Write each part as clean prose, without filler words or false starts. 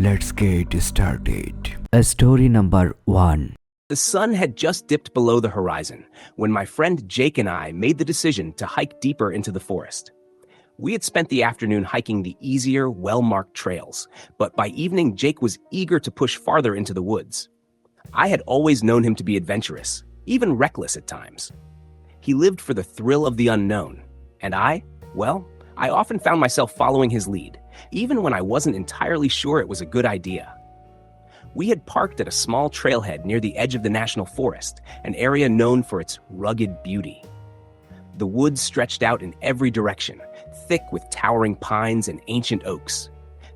Let's get started. Story number 1. The sun had just dipped below the horizon when my friend Jake and I made the decision to hike deeper into the forest. We had spent the afternoon hiking the easier, well-marked trails, but by evening Jake was eager to push farther into the woods. I had always known him to be adventurous, even reckless at times. He lived for the thrill of the unknown, and I often found myself following his lead, even when I wasn't entirely sure it was a good idea. We had parked at a small trailhead near the edge of the national forest, an area known for its rugged beauty. The woods stretched out in every direction, thick with towering pines and ancient oaks.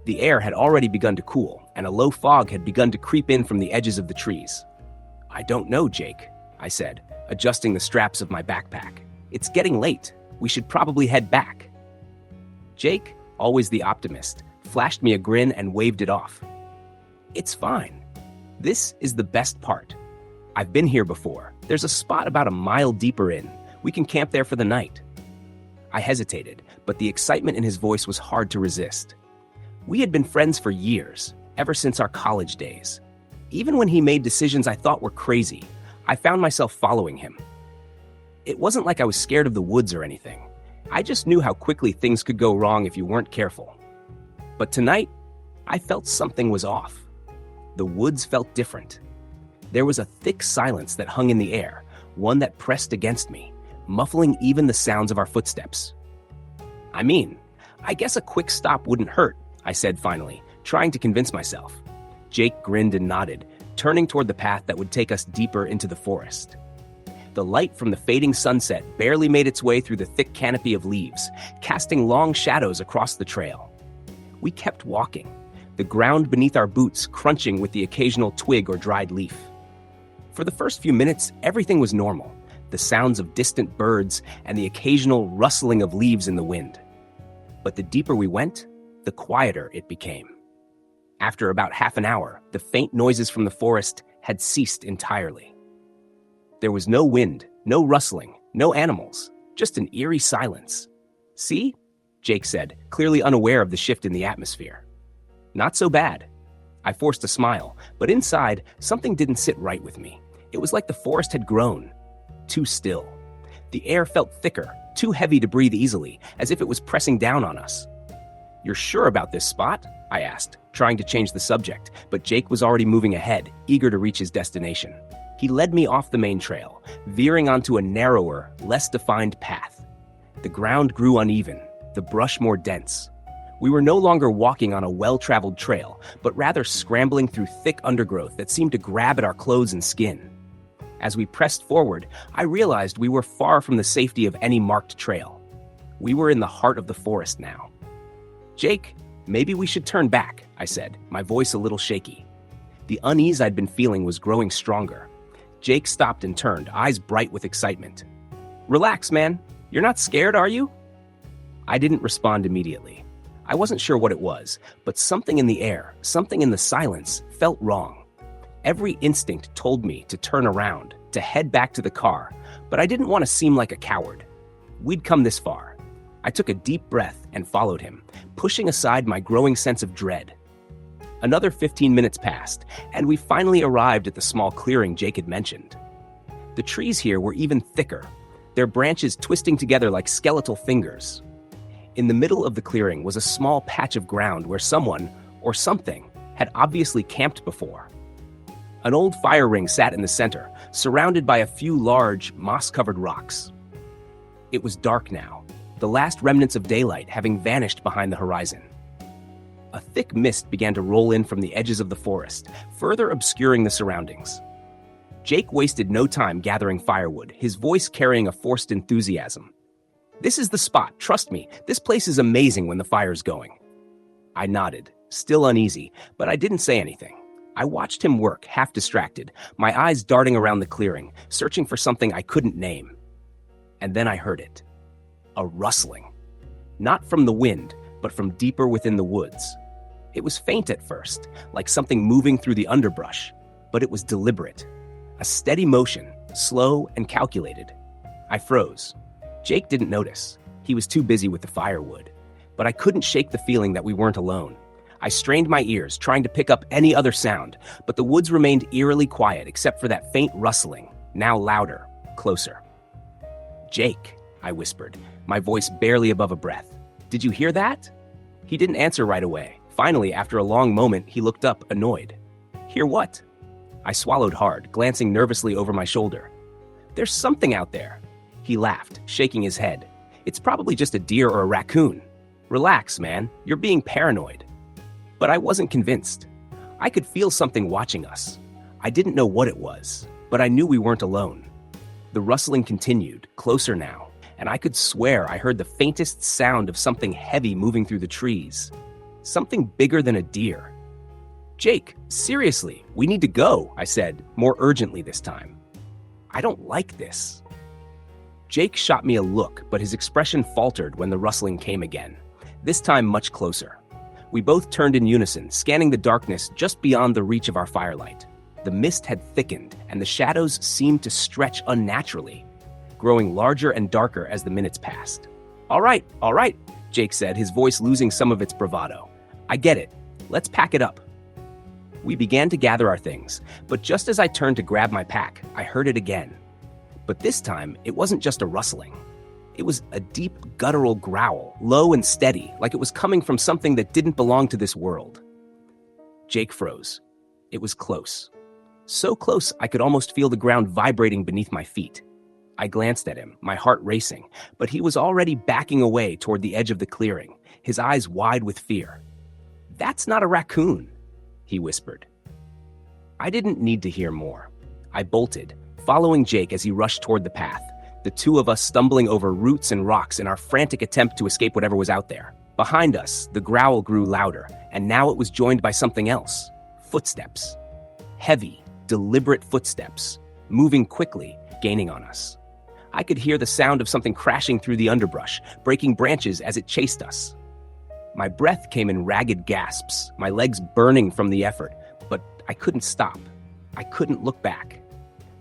The air had already begun to cool, and a low fog had begun to creep in from the edges of the trees. "I don't know, Jake," I said, adjusting the straps of my backpack. "It's getting late. We should probably head back." Jake, always the optimist, flashed me a grin and waved it off. "It's fine. This is the best part. I've been here before. There's a spot about a mile deeper in. We can camp there for the night." I hesitated, but the excitement in his voice was hard to resist. We had been friends for years, ever since our college days. Even when he made decisions I thought were crazy, I found myself following him. It wasn't like I was scared of the woods or anything. I just knew how quickly things could go wrong if you weren't careful. But tonight, I felt something was off. The woods felt different. There was a thick silence that hung in the air, one that pressed against me, muffling even the sounds of our footsteps. I guess a quick stop wouldn't hurt," I said finally, trying to convince myself. Jake grinned and nodded, turning toward the path that would take us deeper into the forest. The light from the fading sunset barely made its way through the thick canopy of leaves, casting long shadows across the trail. We kept walking, the ground beneath our boots crunching with the occasional twig or dried leaf. For the first few minutes, everything was normal, the sounds of distant birds and the occasional rustling of leaves in the wind. But the deeper we went, the quieter it became. After about half an hour, the faint noises from the forest had ceased entirely. There was no wind, no rustling, no animals, just an eerie silence. "See?" Jake said, clearly unaware of the shift in the atmosphere. "Not so bad." I forced a smile, but inside, something didn't sit right with me. It was like the forest had grown. Too still. The air felt thicker, too heavy to breathe easily, as if it was pressing down on us. "You're sure about this spot?" I asked, trying to change the subject, but Jake was already moving ahead, eager to reach his destination. He led me off the main trail, veering onto a narrower, less defined path. The ground grew uneven, the brush more dense. We were no longer walking on a well-traveled trail, but rather scrambling through thick undergrowth that seemed to grab at our clothes and skin. As we pressed forward, I realized we were far from the safety of any marked trail. We were in the heart of the forest now. "Jake, maybe we should turn back," I said, my voice a little shaky. The unease I'd been feeling was growing stronger. Jake stopped and turned, eyes bright with excitement. "Relax, man. You're not scared, are you?" I didn't respond immediately. I wasn't sure what it was, but something in the air, something in the silence, felt wrong. Every instinct told me to turn around, to head back to the car, but I didn't want to seem like a coward. We'd come this far. I took a deep breath and followed him, pushing aside my growing sense of dread. Another 15 minutes passed, and we finally arrived at the small clearing Jake had mentioned. The trees here were even thicker, their branches twisting together like skeletal fingers. In the middle of the clearing was a small patch of ground where someone, or something, had obviously camped before. An old fire ring sat in the center, surrounded by a few large, moss-covered rocks. It was dark now, the last remnants of daylight having vanished behind the horizon. A thick mist began to roll in from the edges of the forest, further obscuring the surroundings. Jake wasted no time gathering firewood, his voice carrying a forced enthusiasm. "This is the spot, trust me. This place is amazing when the fire's going." I nodded, still uneasy, but I didn't say anything. I watched him work, half distracted, my eyes darting around the clearing, searching for something I couldn't name. And then I heard it. A rustling. Not from the wind, but from deeper within the woods. It was faint at first, like something moving through the underbrush, but it was deliberate. A steady motion, slow and calculated. I froze. Jake didn't notice. He was too busy with the firewood. But I couldn't shake the feeling that we weren't alone. I strained my ears, trying to pick up any other sound, but the woods remained eerily quiet except for that faint rustling, now louder, closer. "Jake," I whispered, my voice barely above a breath. "Did you hear that?" He didn't answer right away. Finally, after a long moment, he looked up, annoyed. "Hear what?" I swallowed hard, glancing nervously over my shoulder. "There's something out there." He laughed, shaking his head. "It's probably just a deer or a raccoon. Relax, man. You're being paranoid." But I wasn't convinced. I could feel something watching us. I didn't know what it was, but I knew we weren't alone. The rustling continued, closer now, and I could swear I heard the faintest sound of something heavy moving through the trees. Something bigger than a deer. "Jake, seriously, we need to go," I said, more urgently this time. "I don't like this." Jake shot me a look, but his expression faltered when the rustling came again, this time much closer. We both turned in unison, scanning the darkness just beyond the reach of our firelight. The mist had thickened, and the shadows seemed to stretch unnaturally, growing larger and darker as the minutes passed. All right, Jake said, his voice losing some of its bravado. "I get it. Let's pack it up." We began to gather our things, but just as I turned to grab my pack, I heard it again. But this time, it wasn't just a rustling. It was a deep, guttural growl, low and steady, like it was coming from something that didn't belong to this world. Jake froze. It was close. So close, I could almost feel the ground vibrating beneath my feet. I glanced at him, my heart racing, but he was already backing away toward the edge of the clearing, his eyes wide with fear. "That's not a raccoon," he whispered. I didn't need to hear more. I bolted, following Jake as he rushed toward the path, the two of us stumbling over roots and rocks in our frantic attempt to escape whatever was out there. Behind us, the growl grew louder, and now it was joined by something else. Footsteps. Heavy, deliberate footsteps, moving quickly, gaining on us. I could hear the sound of something crashing through the underbrush, breaking branches as it chased us. My breath came in ragged gasps, my legs burning from the effort, but I couldn't stop. I couldn't look back.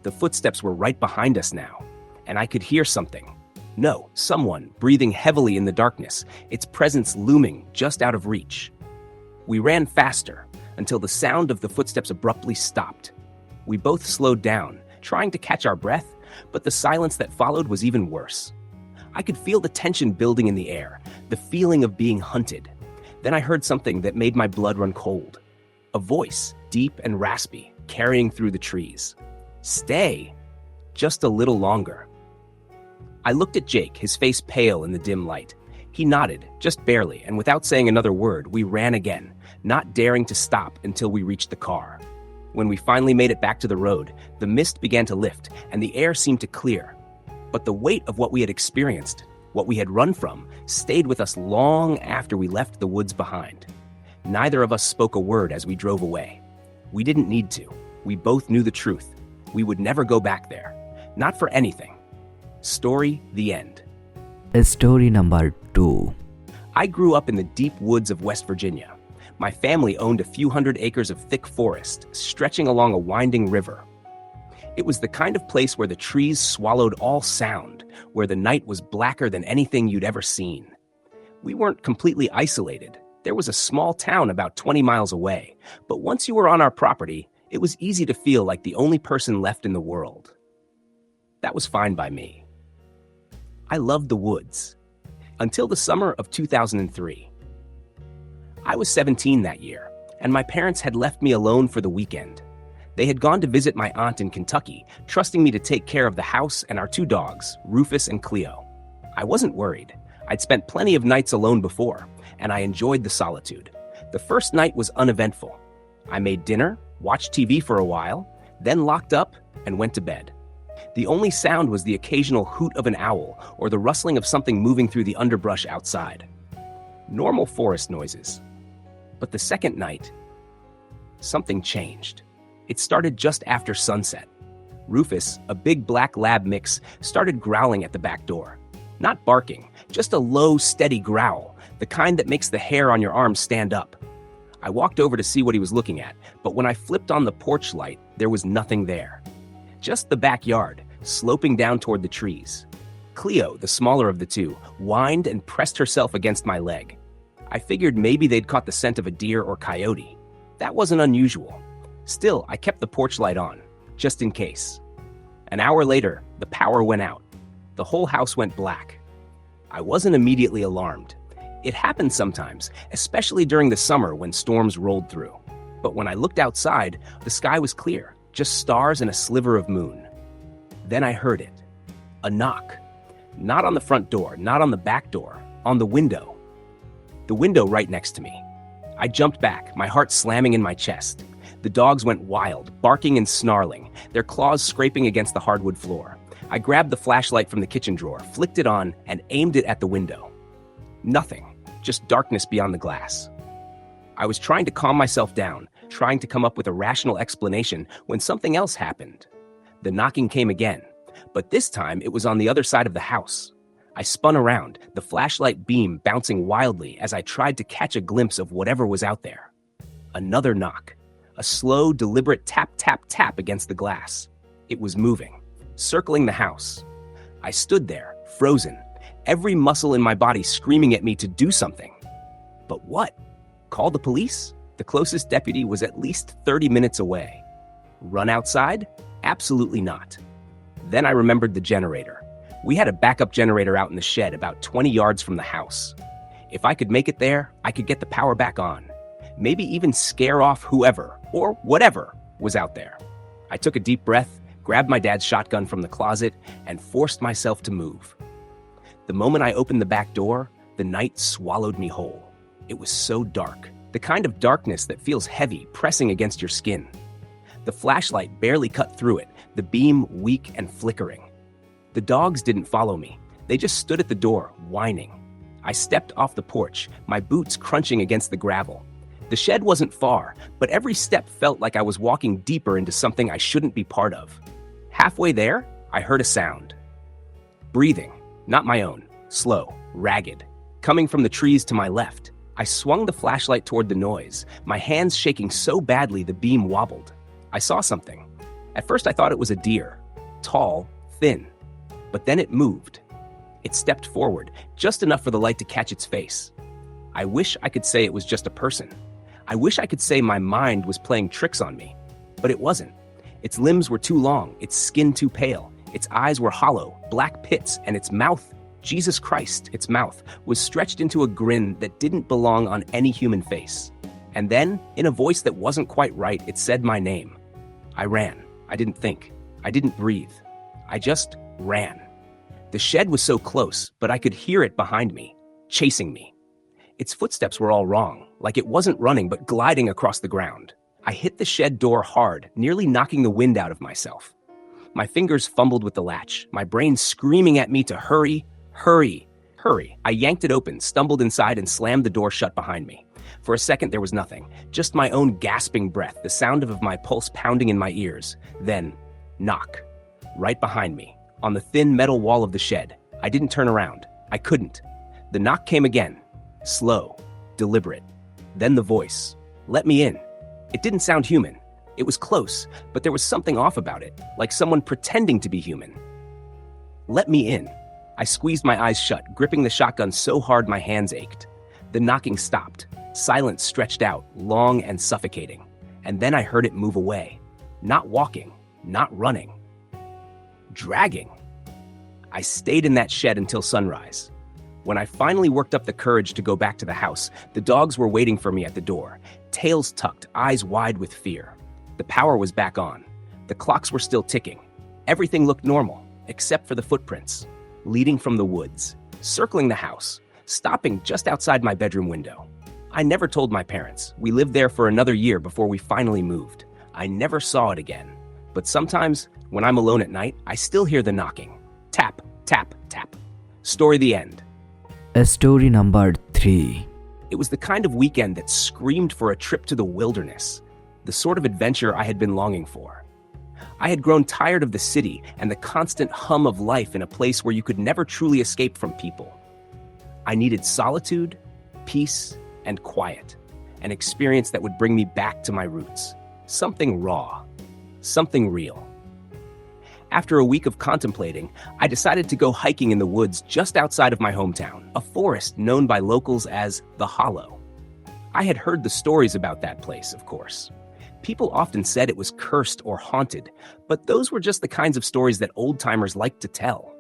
The footsteps were right behind us now, and I could hear something. No, someone breathing heavily in the darkness, its presence looming just out of reach. We ran faster until the sound of the footsteps abruptly stopped. We both slowed down, trying to catch our breath, but the silence that followed was even worse. I could feel the tension building in the air, the feeling of being hunted. Then I heard something that made my blood run cold. A voice, deep and raspy, carrying through the trees. "Stay. Just a little longer." I looked at Jake, his face pale in the dim light. He nodded, just barely, and without saying another word, we ran again, not daring to stop until we reached the car. When we finally made it back to the road, the mist began to lift, and the air seemed to clear. But the weight of what we had experienced, what we had run from, stayed with us long after we left the woods behind. Neither of us spoke a word as we drove away. We didn't need to. We both knew the truth. We would never go back there. Not for anything. Story, the end. Story number 2. I grew up in the deep woods of West Virginia. My family owned a few hundred acres of thick forest, stretching along a winding river. It was the kind of place where the trees swallowed all sound, where the night was blacker than anything you'd ever seen. We weren't completely isolated. There was a small town about 20 miles away, but once you were on our property, it was easy to feel like the only person left in the world. That was fine by me. I loved the woods. Until the summer of 2003. I was 17 that year, and my parents had left me alone for the weekend. They had gone to visit my aunt in Kentucky, trusting me to take care of the house and our 2 dogs, Rufus and Cleo. I wasn't worried. I'd spent plenty of nights alone before, and I enjoyed the solitude. The first night was uneventful. I made dinner, watched TV for a while, then locked up and went to bed. The only sound was the occasional hoot of an owl or the rustling of something moving through the underbrush outside. Normal forest noises. But the second night, something changed. It started just after sunset. Rufus, a big black lab mix, started growling at the back door. Not barking, just a low, steady growl, the kind that makes the hair on your arms stand up. I walked over to see what he was looking at, but when I flipped on the porch light, there was nothing there. Just the backyard, sloping down toward the trees. Cleo, the smaller of the two, whined and pressed herself against my leg. I figured maybe they'd caught the scent of a deer or coyote. That wasn't unusual. Still, I kept the porch light on, just in case. An hour later, the power went out. The whole house went black. I wasn't immediately alarmed. It happened sometimes, especially during the summer when storms rolled through. But when I looked outside, the sky was clear, just stars and a sliver of moon. Then I heard it. A knock. Not on the front door, not on the back door, on the window. The window right next to me. I jumped back, my heart slamming in my chest. The dogs went wild, barking and snarling, their claws scraping against the hardwood floor. I grabbed the flashlight from the kitchen drawer, flicked it on, and aimed it at the window. Nothing, just darkness beyond the glass. I was trying to calm myself down, trying to come up with a rational explanation when something else happened. The knocking came again, but this time it was on the other side of the house. I spun around, the flashlight beam bouncing wildly as I tried to catch a glimpse of whatever was out there. Another knock. A slow, deliberate tap, tap, tap against the glass. It was moving, circling the house. I stood there, frozen, every muscle in my body screaming at me to do something. But what? Call the police? The closest deputy was at least 30 minutes away. Run outside? Absolutely not. Then I remembered the generator. We had a backup generator out in the shed about 20 yards from the house. If I could make it there, I could get the power back on. Maybe even scare off whoever, or whatever, was out there. I took a deep breath, grabbed my dad's shotgun from the closet, and forced myself to move. The moment I opened the back door, the night swallowed me whole. It was so dark, the kind of darkness that feels heavy, pressing against your skin. The flashlight barely cut through it, the beam weak and flickering. The dogs didn't follow me. They just stood at the door, whining. I stepped off the porch, my boots crunching against the gravel. The shed wasn't far, but every step felt like I was walking deeper into something I shouldn't be part of. Halfway there, I heard a sound. Breathing, not my own, slow, ragged, coming from the trees to my left. I swung the flashlight toward the noise, my hands shaking so badly the beam wobbled. I saw something. At first I thought it was a deer, tall, thin. But then it moved. It stepped forward, just enough for the light to catch its face. I wish I could say it was just a person. I wish I could say my mind was playing tricks on me. But it wasn't. Its limbs were too long, its skin too pale, its eyes were hollow, black pits, and its mouth, Jesus Christ, its mouth, was stretched into a grin that didn't belong on any human face. And then, in a voice that wasn't quite right, it said my name. I ran. I didn't think. I didn't breathe. I just ran. The shed was so close, but I could hear it behind me, chasing me. Its footsteps were all wrong, like it wasn't running but gliding across the ground. I hit the shed door hard, nearly knocking the wind out of myself. My fingers fumbled with the latch, my brain screaming at me to hurry, hurry, hurry. I yanked it open, stumbled inside, and slammed the door shut behind me. For a second, there was nothing, just my own gasping breath, the sound of my pulse pounding in my ears. Then, knock. Right behind me. On the thin metal wall of the shed. I didn't turn around. I couldn't. The knock came again. Slow, deliberate. Then the voice. Let me in. It didn't sound human. It was close, but there was something off about it, like someone pretending to be human. Let me in. I squeezed my eyes shut, gripping the shotgun so hard my hands ached. The knocking stopped. Silence stretched out, long and suffocating. And then I heard it move away. Not walking, not running. Dragging. I stayed in that shed until sunrise. When I finally worked up the courage to go back to the house, the dogs were waiting for me at the door, tails tucked, eyes wide with fear. The power was back on. The clocks were still ticking. Everything looked normal, except for the footprints, leading from the woods, circling the house, stopping just outside my bedroom window. I never told my parents. We lived there for another year before we finally moved. I never saw it again. But sometimes, when I'm alone at night, I still hear the knocking. Tap, tap, tap. Story the end. Story number 3. It was the kind of weekend that screamed for a trip to the wilderness, the sort of adventure I had been longing for. I had grown tired of the city and the constant hum of life in a place where you could never truly escape from people. I needed solitude, peace, and quiet, an experience that would bring me back to my roots, something raw, something real. After a week of contemplating, I decided to go hiking in the woods just outside of my hometown, a forest known by locals as the Hollow. I had heard the stories about that place, of course. People often said it was cursed or haunted, but those were just the kinds of stories that old-timers liked to tell.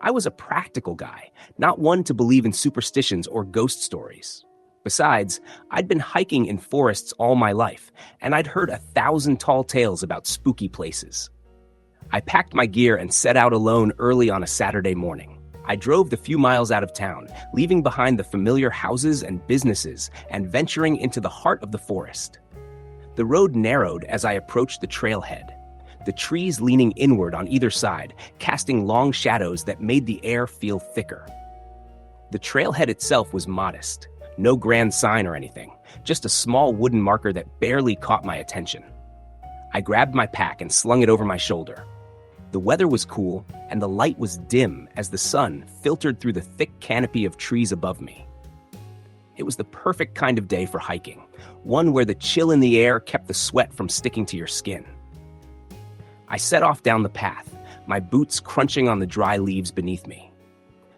I was a practical guy, not one to believe in superstitions or ghost stories. Besides, I'd been hiking in forests all my life, and I'd heard 1,000 tall tales about spooky places. I packed my gear and set out alone early on a Saturday morning. I drove the few miles out of town, leaving behind the familiar houses and businesses and venturing into the heart of the forest. The road narrowed as I approached the trailhead, the trees leaning inward on either side, casting long shadows that made the air feel thicker. The trailhead itself was modest, no grand sign or anything, just a small wooden marker that barely caught my attention. I grabbed my pack and slung it over my shoulder. The weather was cool, and the light was dim as the sun filtered through the thick canopy of trees above me. It was the perfect kind of day for hiking, one where the chill in the air kept the sweat from sticking to your skin. I set off down the path, my boots crunching on the dry leaves beneath me.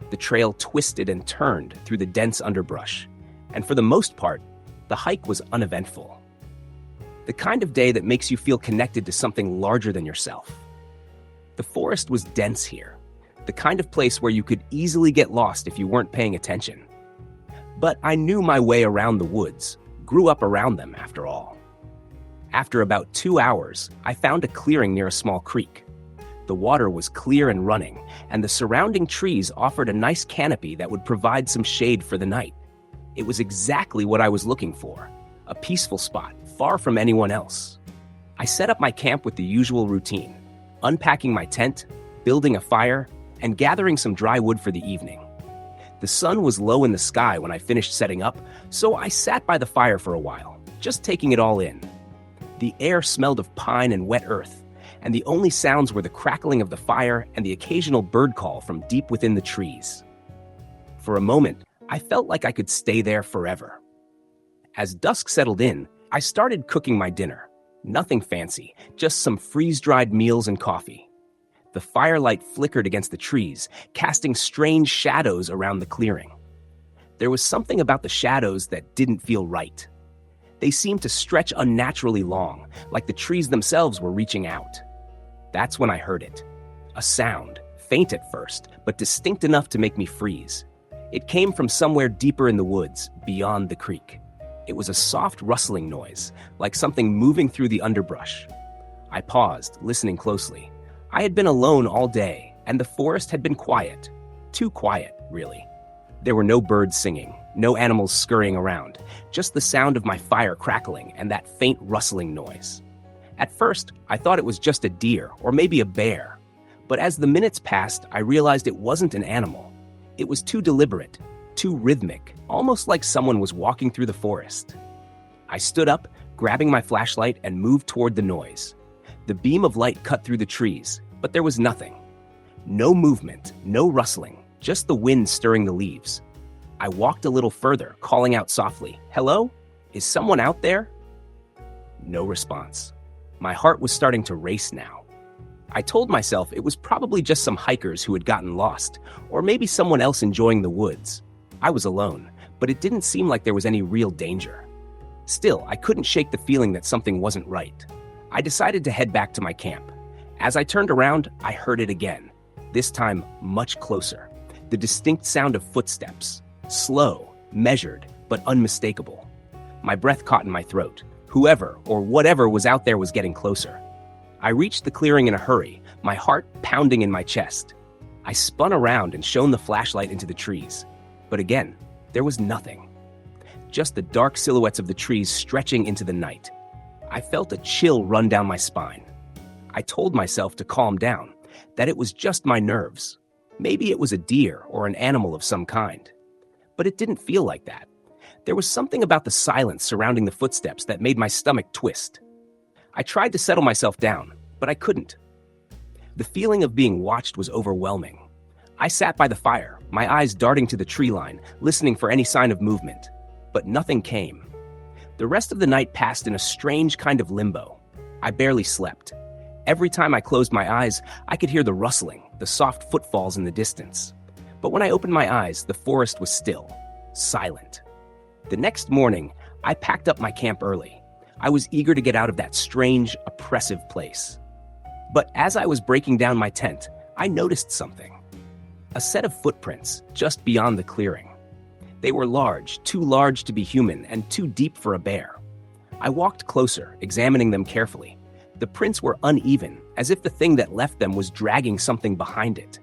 The trail twisted and turned through the dense underbrush, and for the most part, the hike was uneventful. The kind of day that makes you feel connected to something larger than yourself. The forest was dense here, the kind of place where you could easily get lost if you weren't paying attention. But I knew my way around the woods, grew up around them after all. After about 2 hours, I found a clearing near a small creek. The water was clear and running, and the surrounding trees offered a nice canopy that would provide some shade for the night. It was exactly what I was looking for, a peaceful spot, far from anyone else. I set up my camp with the usual routine, unpacking my tent, building a fire, and gathering some dry wood for the evening. The sun was low in the sky when I finished setting up, so I sat by the fire for a while, just taking it all in. The air smelled of pine and wet earth, and the only sounds were the crackling of the fire and the occasional bird call from deep within the trees. For a moment, I felt like I could stay there forever. As dusk settled in, I started cooking my dinner. Nothing fancy, just some freeze-dried meals and coffee. The firelight flickered against the trees, casting strange shadows around the clearing. There was something about the shadows that didn't feel right. They seemed to stretch unnaturally long, like the trees themselves were reaching out. That's when I heard it. A sound, faint at first, but distinct enough to make me freeze. It came from somewhere deeper in the woods, beyond the creek. It was a soft rustling noise, like something moving through the underbrush. I paused, listening closely. I had been alone all day, and the forest had been quiet. Too quiet, really. There were no birds singing, no animals scurrying around, just the sound of my fire crackling and that faint rustling noise. At first, I thought it was just a deer or maybe a bear. But as the minutes passed, I realized it wasn't an animal. It was too deliberate, too rhythmic, almost like someone was walking through the forest. I stood up, grabbing my flashlight, and moved toward the noise. The beam of light cut through the trees, but there was nothing. No movement, no rustling, just the wind stirring the leaves. I walked a little further, calling out softly, "Hello? Is someone out there?" No response. My heart was starting to race now. I told myself it was probably just some hikers who had gotten lost, or maybe someone else enjoying the woods. I was alone, but it didn't seem like there was any real danger. Still, I couldn't shake the feeling that something wasn't right. I decided to head back to my camp. As I turned around, I heard it again, this time much closer. The distinct sound of footsteps, slow, measured, but unmistakable. My breath caught in my throat. Whoever or whatever was out there was getting closer. I reached the clearing in a hurry, my heart pounding in my chest. I spun around and shone the flashlight into the trees. But again, there was nothing. Just the dark silhouettes of the trees stretching into the night. I felt a chill run down my spine. I told myself to calm down, that it was just my nerves. Maybe it was a deer or an animal of some kind. But it didn't feel like that. There was something about the silence surrounding the footsteps that made my stomach twist. I tried to settle myself down, but I couldn't. The feeling of being watched was overwhelming. I sat by the fire, my eyes darting to the tree line, listening for any sign of movement. But nothing came. The rest of the night passed in a strange kind of limbo. I barely slept. Every time I closed my eyes, I could hear the rustling, the soft footfalls in the distance. But when I opened my eyes, the forest was still, silent. The next morning, I packed up my camp early. I was eager to get out of that strange, oppressive place. But as I was breaking down my tent, I noticed something. A set of footprints just beyond the clearing. They were large, too large to be human and too deep for a bear. I walked closer, examining them carefully. The prints were uneven, as if the thing that left them was dragging something behind it.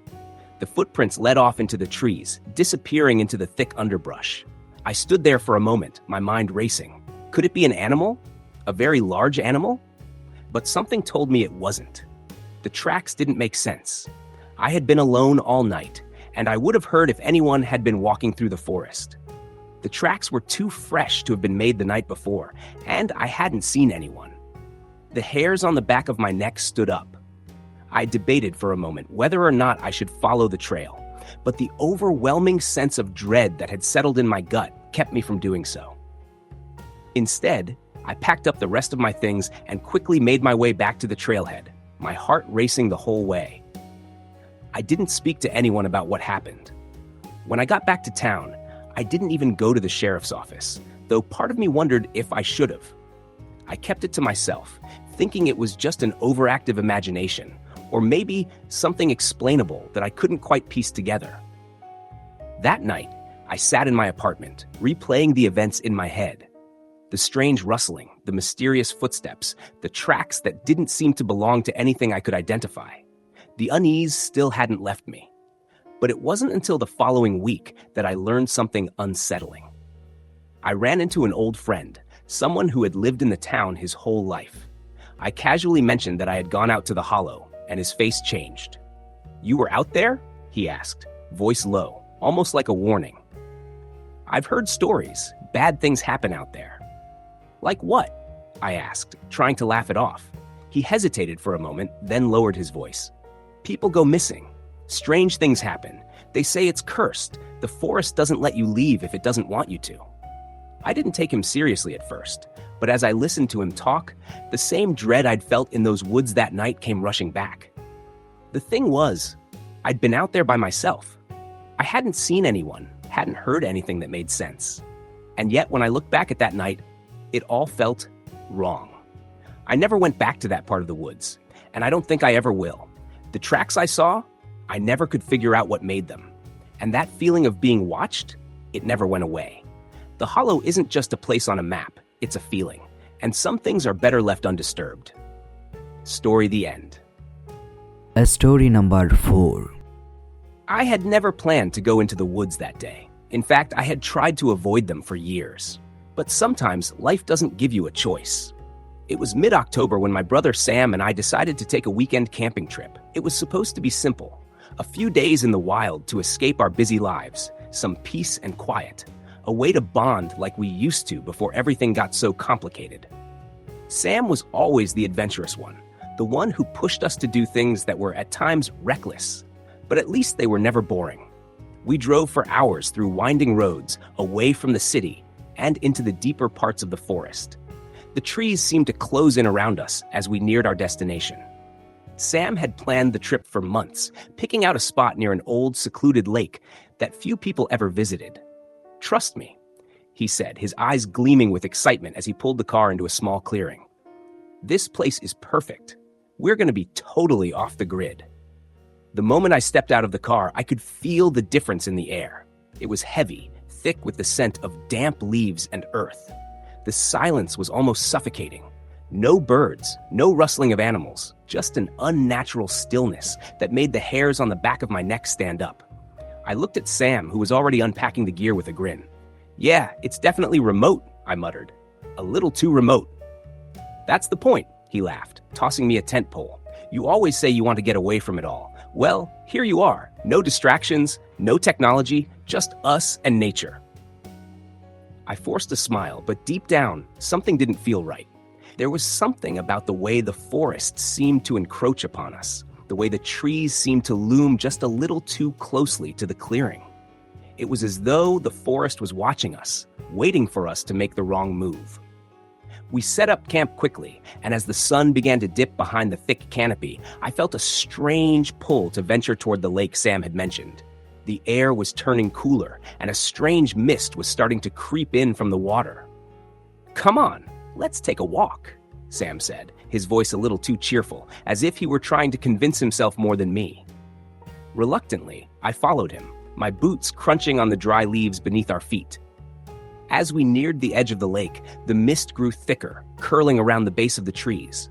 The footprints led off into the trees, disappearing into the thick underbrush. I stood there for a moment, my mind racing. Could it be an animal? A very large animal? But something told me it wasn't. The tracks didn't make sense. I had been alone all night, and I would have heard if anyone had been walking through the forest. The tracks were too fresh to have been made the night before, and I hadn't seen anyone. The hairs on the back of my neck stood up. I debated for a moment whether or not I should follow the trail, but the overwhelming sense of dread that had settled in my gut kept me from doing so. Instead, I packed up the rest of my things and quickly made my way back to the trailhead, my heart racing the whole way. I didn't speak to anyone about what happened. When I got back to town, I didn't even go to the sheriff's office, though part of me wondered if I should have. I kept it to myself, thinking it was just an overactive imagination, or maybe something explainable that I couldn't quite piece together. That night, I sat in my apartment, replaying the events in my head. The strange rustling, the mysterious footsteps, the tracks that didn't seem to belong to anything I could identify. The unease still hadn't left me. But it wasn't until the following week that I learned something unsettling. I ran into an old friend, someone who had lived in the town his whole life. I casually mentioned that I had gone out to the hollow, and his face changed. "You were out there?" he asked, voice low, almost like a warning. "I've heard stories. Bad things happen out there." "Like what?" I asked, trying to laugh it off. He hesitated for a moment, then lowered his voice. "People go missing. Strange things happen. They say it's cursed. The forest doesn't let you leave if it doesn't want you to." I didn't take him seriously at first, but as I listened to him talk, the same dread I'd felt in those woods that night came rushing back. The thing was, I'd been out there by myself. I hadn't seen anyone, hadn't heard anything that made sense. And yet, when I look back at that night, it all felt wrong. I never went back to that part of the woods, and I don't think I ever will. The tracks I saw, I never could figure out what made them. And that feeling of being watched, it never went away. The hollow isn't just a place on a map, it's a feeling. And some things are better left undisturbed. Story the end. Story number 4. I had never planned to go into the woods that day. In fact, I had tried to avoid them for years. But sometimes life doesn't give you a choice. It was mid-October when my brother Sam and I decided to take a weekend camping trip. It was supposed to be simple. A few days in the wild to escape our busy lives, some peace and quiet. A way to bond like we used to before everything got so complicated. Sam was always the adventurous one, the one who pushed us to do things that were at times reckless, but at least they were never boring. We drove for hours through winding roads, away from the city, and into the deeper parts of the forest. The trees seemed to close in around us as we neared our destination. Sam had planned the trip for months, picking out a spot near an old, secluded lake that few people ever visited. "Trust me," he said, his eyes gleaming with excitement as he pulled the car into a small clearing. "This place is perfect. We're going to be totally off the grid." The moment I stepped out of the car, I could feel the difference in the air. It was heavy, thick with the scent of damp leaves and earth. The silence was almost suffocating. No birds, no rustling of animals, just an unnatural stillness that made the hairs on the back of my neck stand up. I looked at Sam, who was already unpacking the gear with a grin. "Yeah, it's definitely remote," I muttered. "A little too remote." "That's the point," he laughed, tossing me a tent pole. "You always say you want to get away from it all. Well, here you are. No distractions, no technology, just us and nature." I forced a smile, but deep down, something didn't feel right. There was something about the way the forest seemed to encroach upon us, the way the trees seemed to loom just a little too closely to the clearing. It was as though the forest was watching us, waiting for us to make the wrong move. We set up camp quickly, and as the sun began to dip behind the thick canopy, I felt a strange pull to venture toward the lake Sam had mentioned. The air was turning cooler, and a strange mist was starting to creep in from the water. "Come on, let's take a walk," Sam said, his voice a little too cheerful, as if he were trying to convince himself more than me. Reluctantly, I followed him, my boots crunching on the dry leaves beneath our feet. As we neared the edge of the lake, the mist grew thicker, curling around the base of the trees.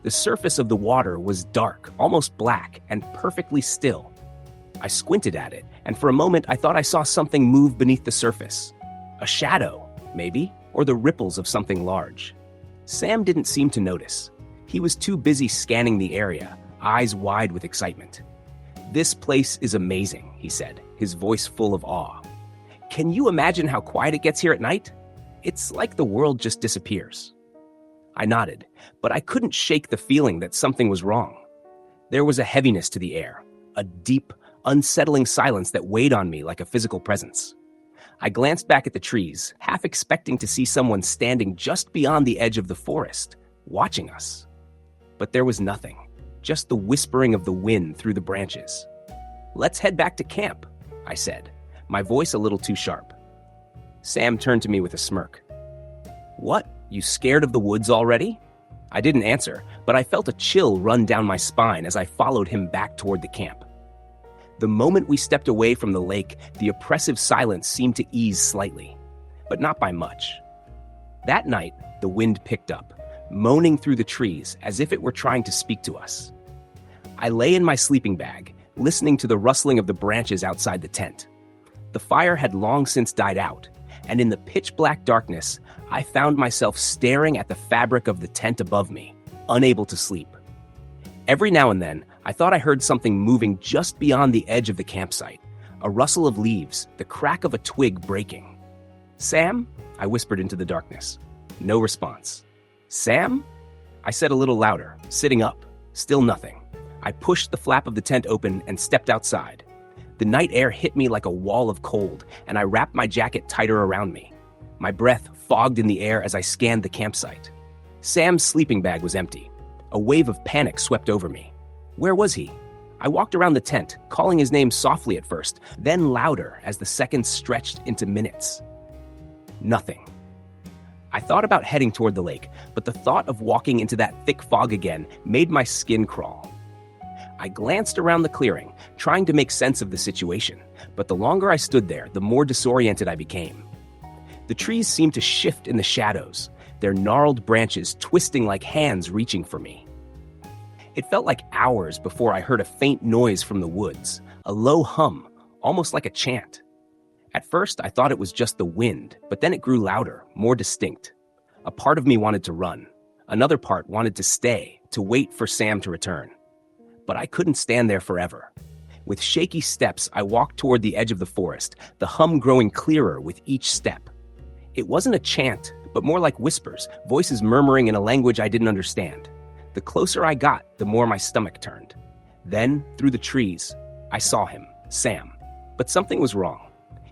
The surface of the water was dark, almost black, and perfectly still. I squinted at it, and for a moment I thought I saw something move beneath the surface. A shadow, maybe, or the ripples of something large. Sam didn't seem to notice. He was too busy scanning the area, eyes wide with excitement. "This place is amazing," he said, his voice full of awe. "Can you imagine how quiet it gets here at night? It's like the world just disappears." I nodded, but I couldn't shake the feeling that something was wrong. There was a heaviness to the air, a deep, unsettling silence that weighed on me like a physical presence. I glanced back at the trees, half expecting to see someone standing just beyond the edge of the forest, watching us. But there was nothing, just the whispering of the wind through the branches. "Let's head back to camp," I said, my voice a little too sharp. Sam turned to me with a smirk. "What, you scared of the woods already?" I didn't answer, but I felt a chill run down my spine as I followed him back toward the camp. The moment we stepped away from the lake, the oppressive silence seemed to ease slightly, but not by much. That night, the wind picked up, moaning through the trees as if it were trying to speak to us. I lay in my sleeping bag, listening to the rustling of the branches outside the tent. The fire had long since died out, and in the pitch-black darkness, I found myself staring at the fabric of the tent above me, unable to sleep. Every now and then, I thought I heard something moving just beyond the edge of the campsite, a rustle of leaves, the crack of a twig breaking. "Sam?" I whispered into the darkness. No response. "Sam?" I said a little louder, sitting up. Still nothing. I pushed the flap of the tent open and stepped outside. The night air hit me like a wall of cold, and I wrapped my jacket tighter around me. My breath fogged in the air as I scanned the campsite. Sam's sleeping bag was empty. A wave of panic swept over me. Where was he? I walked around the tent, calling his name softly at first, then louder as the seconds stretched into minutes. Nothing. I thought about heading toward the lake, but the thought of walking into that thick fog again made my skin crawl. I glanced around the clearing, trying to make sense of the situation, but the longer I stood there, the more disoriented I became. The trees seemed to shift in the shadows, their gnarled branches twisting like hands reaching for me. It felt like hours before I heard a faint noise from the woods, a low hum, almost like a chant. At first, I thought it was just the wind, but then it grew louder, more distinct. A part of me wanted to run. Another part wanted to stay, to wait for Sam to return. But I couldn't stand there forever. With shaky steps, I walked toward the edge of the forest, the hum growing clearer with each step. It wasn't a chant, but more like whispers, voices murmuring in a language I didn't understand. The closer I got, the more my stomach turned. Then, through the trees, I saw him, Sam. But something was wrong.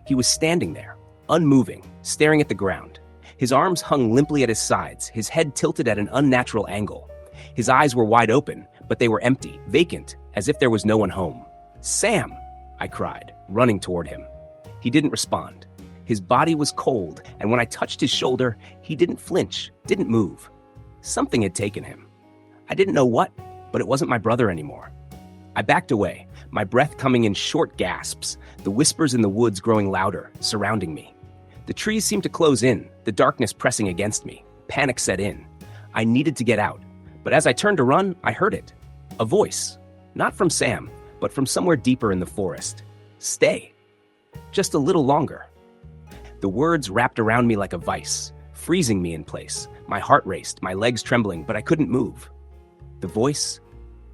He was standing there, unmoving, staring at the ground. His arms hung limply at his sides, his head tilted at an unnatural angle. His eyes were wide open, but they were empty, vacant, as if there was no one home. "Sam!" I cried, running toward him. He didn't respond. His body was cold, and when I touched his shoulder, he didn't flinch, didn't move. Something had taken him. I didn't know what, but it wasn't my brother anymore. I backed away, my breath coming in short gasps, the whispers in the woods growing louder, surrounding me. The trees seemed to close in, the darkness pressing against me. Panic set in. I needed to get out, but as I turned to run, I heard it. A voice, not from Sam, but from somewhere deeper in the forest. "Stay. Just a little longer." The words wrapped around me like a vice, freezing me in place. My heart raced, my legs trembling, but I couldn't move. The voice,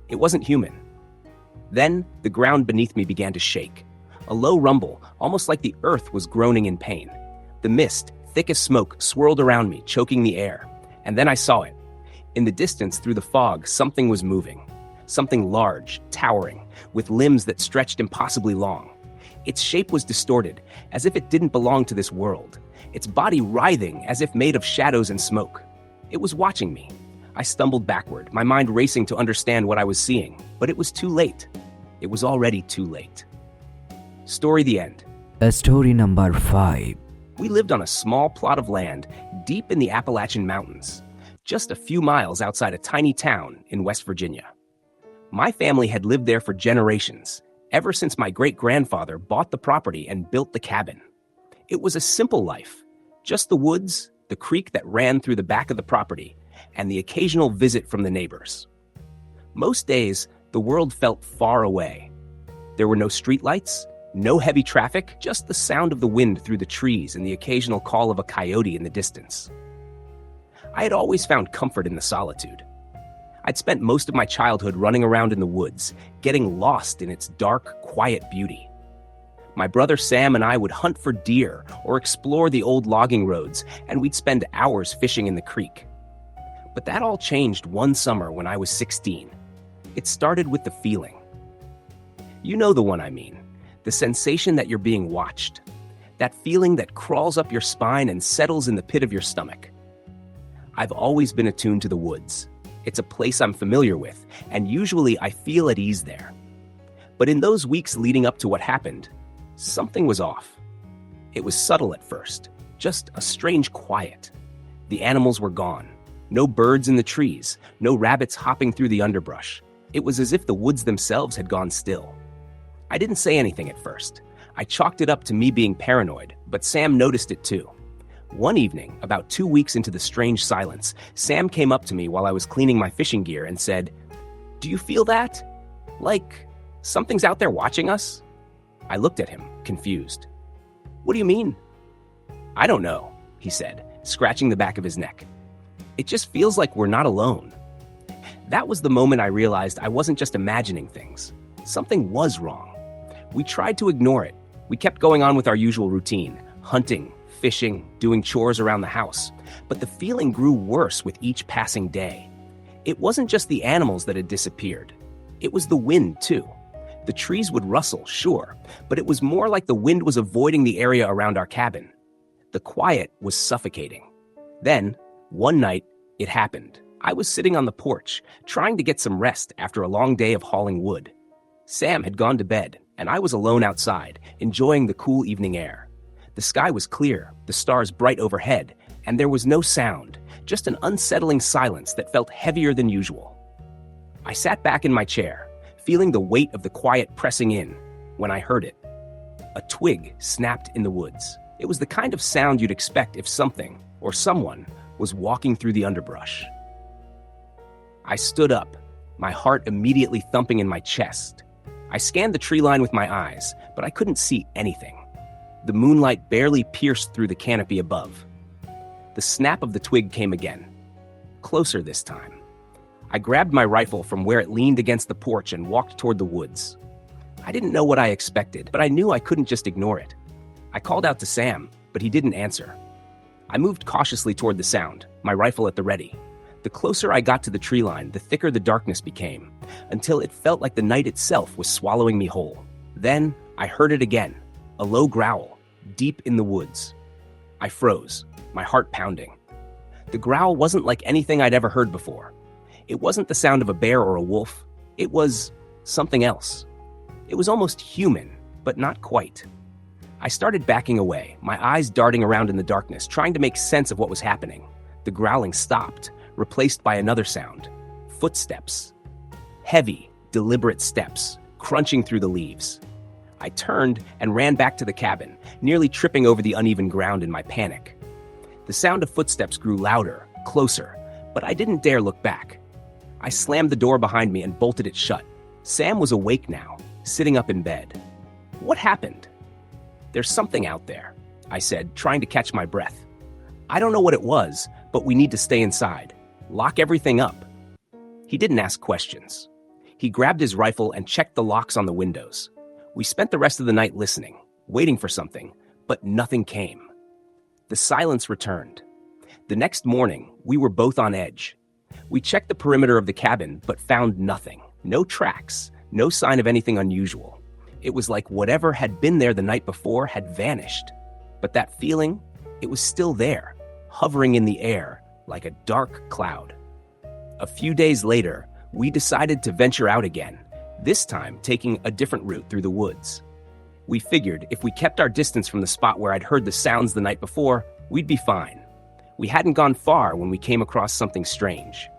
it wasn't human. Then, the ground beneath me began to shake. A low rumble, almost like the earth was groaning in pain. The mist, thick as smoke, swirled around me, choking the air. And then I saw it. In the distance, through the fog, something was moving. Something large, towering, with limbs that stretched impossibly long. Its shape was distorted, as if it didn't belong to this world. Its body writhing, as if made of shadows and smoke. It was watching me. I stumbled backward, my mind racing to understand what I was seeing, but it was too late. It was already too late. Story the end. Story number 5. We lived on a small plot of land deep in the Appalachian Mountains, just a few miles outside a tiny town in West Virginia. My family had lived there for generations, ever since my great-grandfather bought the property and built the cabin. It was a simple life, just the woods, the creek that ran through the back of the property, and the occasional visit from the neighbors. Most days, the world felt far away. There were no streetlights, no heavy traffic, just the sound of the wind through the trees and the occasional call of a coyote in the distance. I had always found comfort in the solitude. I'd spent most of my childhood running around in the woods, getting lost in its dark, quiet beauty. My brother Sam and I would hunt for deer or explore the old logging roads, and we'd spend hours fishing in the creek. But that all changed one summer when I was 16. It started with the feeling. You know the one I mean, the sensation that you're being watched. That feeling that crawls up your spine and settles in the pit of your stomach. I've always been attuned to the woods. It's a place I'm familiar with, and usually I feel at ease there. But in those weeks leading up to what happened, something was off. It was subtle at first, just a strange quiet. The animals were gone. No birds in the trees, no rabbits hopping through the underbrush. It was as if the woods themselves had gone still. I didn't say anything at first. I chalked it up to me being paranoid, but Sam noticed it too. One evening, about 2 weeks into the strange silence, Sam came up to me while I was cleaning my fishing gear and said, "Do you feel that? Like something's out there watching us?" I looked at him, confused. "What do you mean?" "I don't know," he said, scratching the back of his neck. "It just feels like we're not alone." That was the moment I realized I wasn't just imagining things. Something was wrong. We tried to ignore it. We kept going on with our usual routine, hunting, fishing, doing chores around the house. But the feeling grew worse with each passing day. It wasn't just the animals that had disappeared. It was the wind, too. The trees would rustle, sure, but it was more like the wind was avoiding the area around our cabin. The quiet was suffocating. Then, one night, it happened. I was sitting on the porch, trying to get some rest after a long day of hauling wood. Sam had gone to bed, and I was alone outside, enjoying the cool evening air. The sky was clear, the stars bright overhead, and there was no sound, just an unsettling silence that felt heavier than usual. I sat back in my chair, feeling the weight of the quiet pressing in, when I heard it. A twig snapped in the woods. It was the kind of sound you'd expect if something, or someone, was walking through the underbrush. I stood up, my heart immediately thumping in my chest. I scanned the tree line with my eyes, but I couldn't see anything. The moonlight barely pierced through the canopy above. The snap of the twig came again, closer this time. I grabbed my rifle from where it leaned against the porch and walked toward the woods. I didn't know what I expected, but I knew I couldn't just ignore it. I called out to Sam, but he didn't answer. I moved cautiously toward the sound, my rifle at the ready. The closer I got to the tree line, the thicker the darkness became, until it felt like the night itself was swallowing me whole. Then I heard it again, a low growl, deep in the woods. I froze, my heart pounding. The growl wasn't like anything I'd ever heard before. It wasn't the sound of a bear or a wolf. It was something else. It was almost human, but not quite. I started backing away, my eyes darting around in the darkness, trying to make sense of what was happening. The growling stopped, replaced by another sound. Footsteps. Heavy, deliberate steps, crunching through the leaves. I turned and ran back to the cabin, nearly tripping over the uneven ground in my panic. The sound of footsteps grew louder, closer, but I didn't dare look back. I slammed the door behind me and bolted it shut. Sam was awake now, sitting up in bed. "What happened?" "There's something out there," I said, trying to catch my breath. "I don't know what it was, but we need to stay inside. Lock everything up." He didn't ask questions. He grabbed his rifle and checked the locks on the windows. We spent the rest of the night listening, waiting for something, but nothing came. The silence returned. The next morning, we were both on edge. We checked the perimeter of the cabin, but found nothing. No tracks, no sign of anything unusual. It was like whatever had been there the night before had vanished. But that feeling, it was still there, hovering in the air, like a dark cloud. A few days later, we decided to venture out again, this time taking a different route through the woods. We figured if we kept our distance from the spot where I'd heard the sounds the night before, we'd be fine. We hadn't gone far when we came across something strange.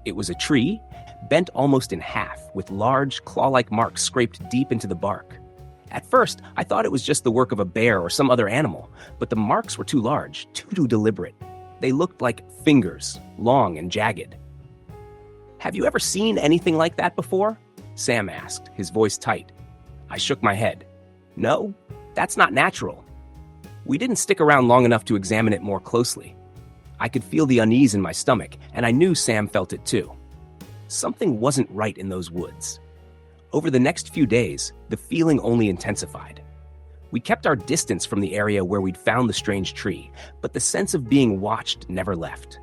It was a tree, bent almost in half, with large, claw-like marks scraped deep into the bark. At first, I thought it was just the work of a bear or some other animal, but the marks were too large, too deliberate. They looked like fingers, long and jagged. "Have you ever seen anything like that before?" Sam asked, his voice tight. I shook my head. "No, that's not natural." We didn't stick around long enough to examine it more closely. I could feel the unease in my stomach, and I knew Sam felt it too. Something wasn't right in those woods. Over the next few days, the feeling only intensified. We kept our distance from the area where we'd found the strange tree, but the sense of being watched never left.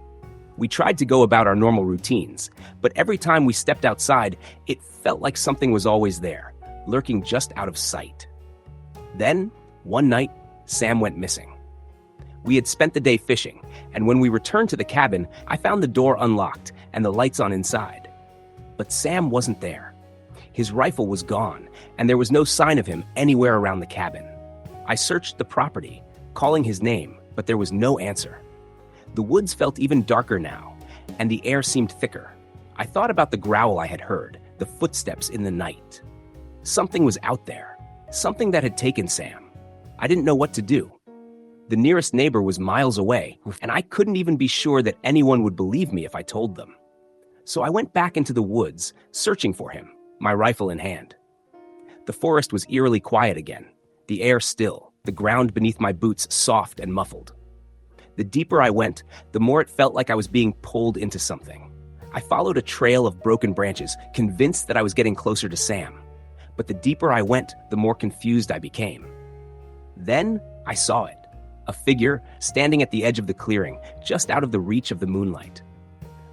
We tried to go about our normal routines, but every time we stepped outside, it felt like something was always there, lurking just out of sight. Then, one night, Sam went missing. We had spent the day fishing, and when we returned to the cabin, I found the door unlocked and the lights on inside. But Sam wasn't there. His rifle was gone, and there was no sign of him anywhere around the cabin. I searched the property, calling his name, but there was no answer. The woods felt even darker now, and the air seemed thicker. I thought about the growl I had heard, the footsteps in the night. Something was out there, something that had taken Sam. I didn't know what to do. The nearest neighbor was miles away, and I couldn't even be sure that anyone would believe me if I told them. So I went back into the woods, searching for him, my rifle in hand. The forest was eerily quiet again, the air still, the ground beneath my boots soft and muffled. The deeper I went, the more it felt like I was being pulled into something. I followed a trail of broken branches, convinced that I was getting closer to Sam. But the deeper I went, the more confused I became. Then I saw it, a figure standing at the edge of the clearing, just out of the reach of the moonlight.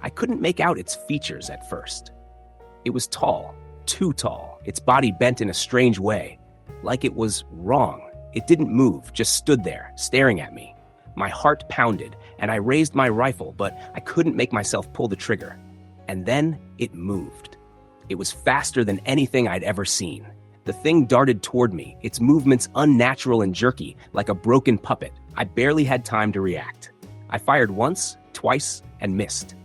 I couldn't make out its features at first. It was tall, too tall, its body bent in a strange way, like it was wrong. It didn't move, just stood there, staring at me. My heart pounded, and I raised my rifle, but I couldn't make myself pull the trigger. And then it moved. It was faster than anything I'd ever seen. The thing darted toward me, its movements unnatural and jerky, like a broken puppet. I barely had time to react. I fired once, twice, and missed.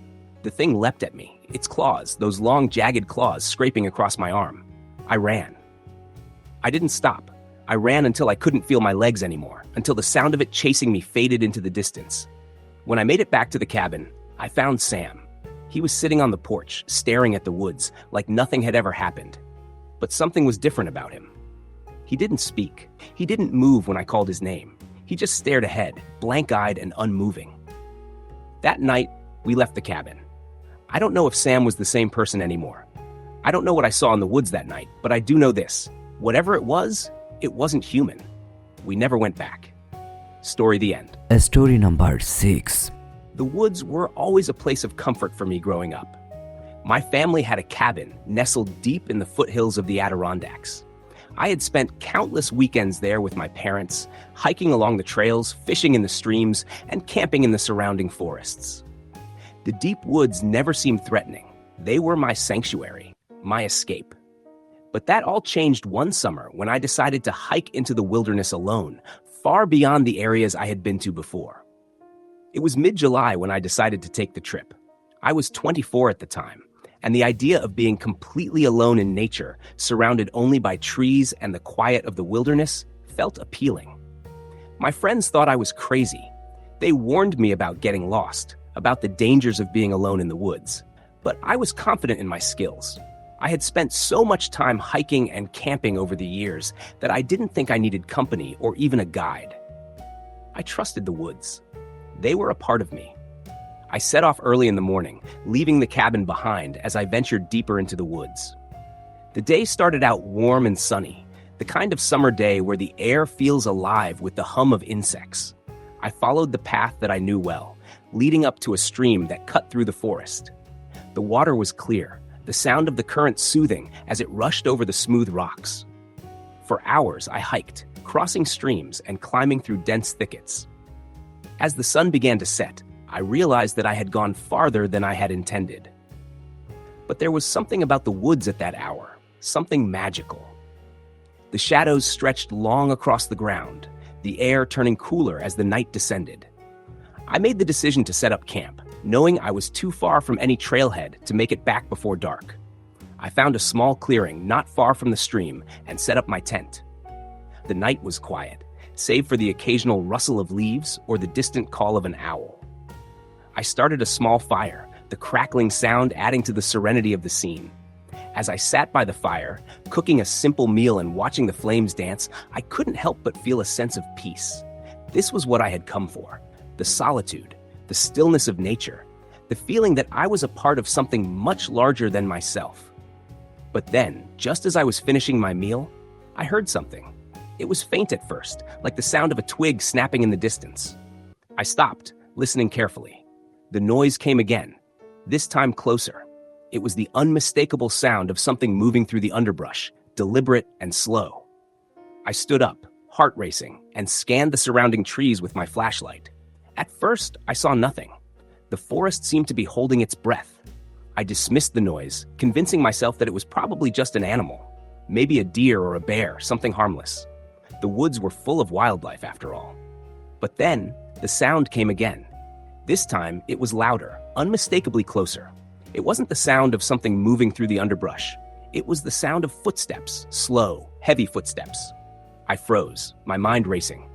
The thing leapt at me, its claws, those long, jagged claws, scraping across my arm. I ran. I didn't stop. I ran until I couldn't feel my legs anymore, until the sound of it chasing me faded into the distance. When I made it back to the cabin, I found Sam. He was sitting on the porch, staring at the woods, like nothing had ever happened. But something was different about him. He didn't speak. He didn't move when I called his name. He just stared ahead, blank-eyed and unmoving. That night, we left the cabin. I don't know if Sam was the same person anymore. I don't know what I saw in the woods that night, but I do know this. Whatever it wasn't human. We never went back. Story the end. Story number 6. The woods were always a place of comfort for me growing up. My family had a cabin nestled deep in the foothills of the Adirondacks. I had spent countless weekends there with my parents, hiking along the trails, fishing in the streams, and camping in the surrounding forests. The deep woods never seemed threatening. They were my sanctuary, my escape. But that all changed one summer when I decided to hike into the wilderness alone, far beyond the areas I had been to before. It was mid-July when I decided to take the trip. I was 24 at the time, and the idea of being completely alone in nature, surrounded only by trees and the quiet of the wilderness, felt appealing. My friends thought I was crazy. They warned me about getting lost, about the dangers of being alone in the woods. But I was confident in my skills. I had spent so much time hiking and camping over the years that I didn't think I needed company or even a guide. I trusted the woods. They were a part of me. I set off early in the morning, leaving the cabin behind as I ventured deeper into the woods. The day started out warm and sunny, the kind of summer day where the air feels alive with the hum of insects. I followed the path that I knew well, leading up to a stream that cut through the forest. The water was clear, the sound of the current soothing as it rushed over the smooth rocks. For hours I hiked, crossing streams and climbing through dense thickets. As the sun began to set, I realized that I had gone farther than I had intended. But there was something about the woods at that hour, something magical. The shadows stretched long across the ground, the air turning cooler as the night descended. I made the decision to set up camp, knowing I was too far from any trailhead to make it back before dark. I found a small clearing not far from the stream and set up my tent. The night was quiet, save for the occasional rustle of leaves or the distant call of an owl. I started a small fire, the crackling sound adding to the serenity of the scene. As I sat by the fire, cooking a simple meal and watching the flames dance, I couldn't help but feel a sense of peace. This was what I had come for: the solitude, the stillness of nature, the feeling that I was a part of something much larger than myself. But then, just as I was finishing my meal, I heard something. It was faint at first, like the sound of a twig snapping in the distance. I stopped, listening carefully. The noise came again, this time closer. It was the unmistakable sound of something moving through the underbrush, deliberate and slow. I stood up, heart racing, and scanned the surrounding trees with my flashlight. At first, I saw nothing. The forest seemed to be holding its breath. I dismissed the noise, convincing myself that it was probably just an animal. Maybe a deer or a bear, something harmless. The woods were full of wildlife, after all. But then, the sound came again. This time, it was louder, unmistakably closer. It wasn't the sound of something moving through the underbrush. It was the sound of footsteps, slow, heavy footsteps. I froze, my mind racing.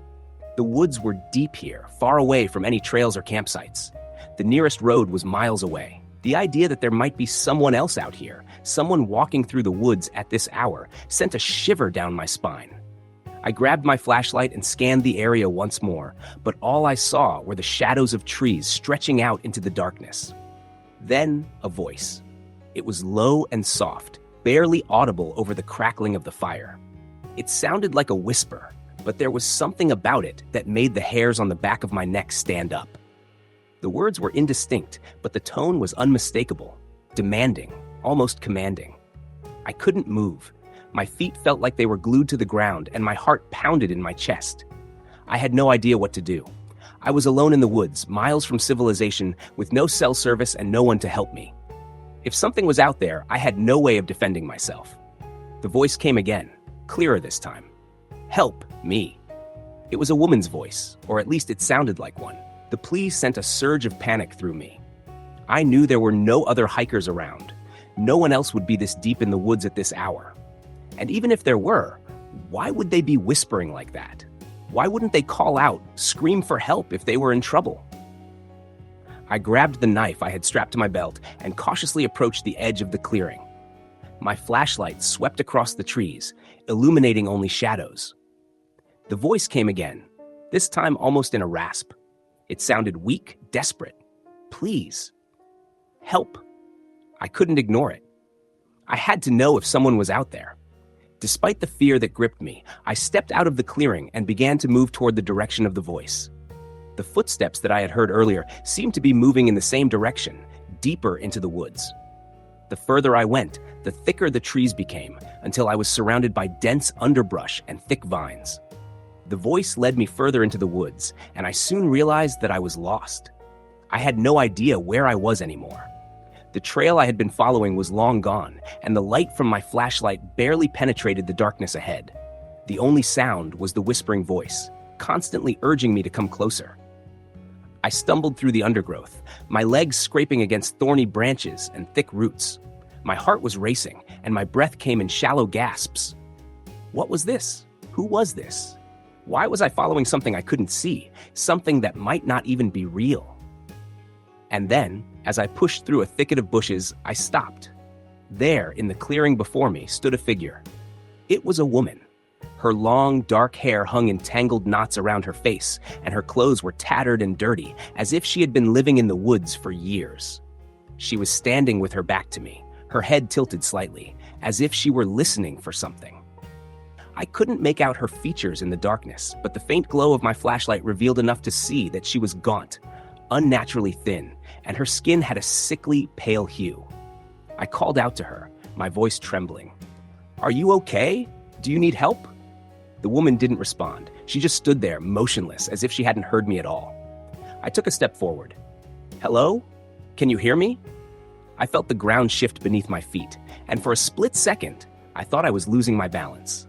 The woods were deep here, far away from any trails or campsites. The nearest road was miles away. The idea that there might be someone else out here, someone walking through the woods at this hour, sent a shiver down my spine. I grabbed my flashlight and scanned the area once more, but all I saw were the shadows of trees stretching out into the darkness. Then, a voice. It was low and soft, barely audible over the crackling of the fire. It sounded like a whisper, but there was something about it that made the hairs on the back of my neck stand up. The words were indistinct, but the tone was unmistakable, demanding, almost commanding. I couldn't move. My feet felt like they were glued to the ground, and my heart pounded in my chest. I had no idea what to do. I was alone in the woods, miles from civilization, with no cell service and no one to help me. If something was out there, I had no way of defending myself. The voice came again, clearer this time. Help me. It was a woman's voice, or at least it sounded like one. The plea sent a surge of panic through me. I knew there were no other hikers around. No one else would be this deep in the woods at this hour. And even if there were, why would they be whispering like that? Why wouldn't they call out, scream for help if they were in trouble? I grabbed the knife I had strapped to my belt and cautiously approached the edge of the clearing. My flashlight swept across the trees, illuminating only shadows. The voice came again, this time almost in a rasp. It sounded weak, desperate. Please. Help. I couldn't ignore it. I had to know if someone was out there. Despite the fear that gripped me, I stepped out of the clearing and began to move toward the direction of the voice. The footsteps that I had heard earlier seemed to be moving in the same direction, deeper into the woods. The further I went, the thicker the trees became, until I was surrounded by dense underbrush and thick vines. The voice led me further into the woods, and I soon realized that I was lost. I had no idea where I was anymore. The trail I had been following was long gone, and the light from my flashlight barely penetrated the darkness ahead. The only sound was the whispering voice, constantly urging me to come closer. I stumbled through the undergrowth, my legs scraping against thorny branches and thick roots. My heart was racing, and my breath came in shallow gasps. What was this? Who was this? Why was I following something I couldn't see, something that might not even be real? And then, as I pushed through a thicket of bushes, I stopped. There, in the clearing before me, stood a figure. It was a woman. Her long, dark hair hung in tangled knots around her face, and her clothes were tattered and dirty, as if she had been living in the woods for years. She was standing with her back to me, her head tilted slightly, as if she were listening for something. I couldn't make out her features in the darkness, but the faint glow of my flashlight revealed enough to see that she was gaunt, unnaturally thin, and her skin had a sickly, pale hue. I called out to her, my voice trembling. "Are you okay? Do you need help?" The woman didn't respond. She just stood there, motionless, as if she hadn't heard me at all. I took a step forward. Hello? Can you hear me? I felt the ground shift beneath my feet, and for a split second, I thought I was losing my balance.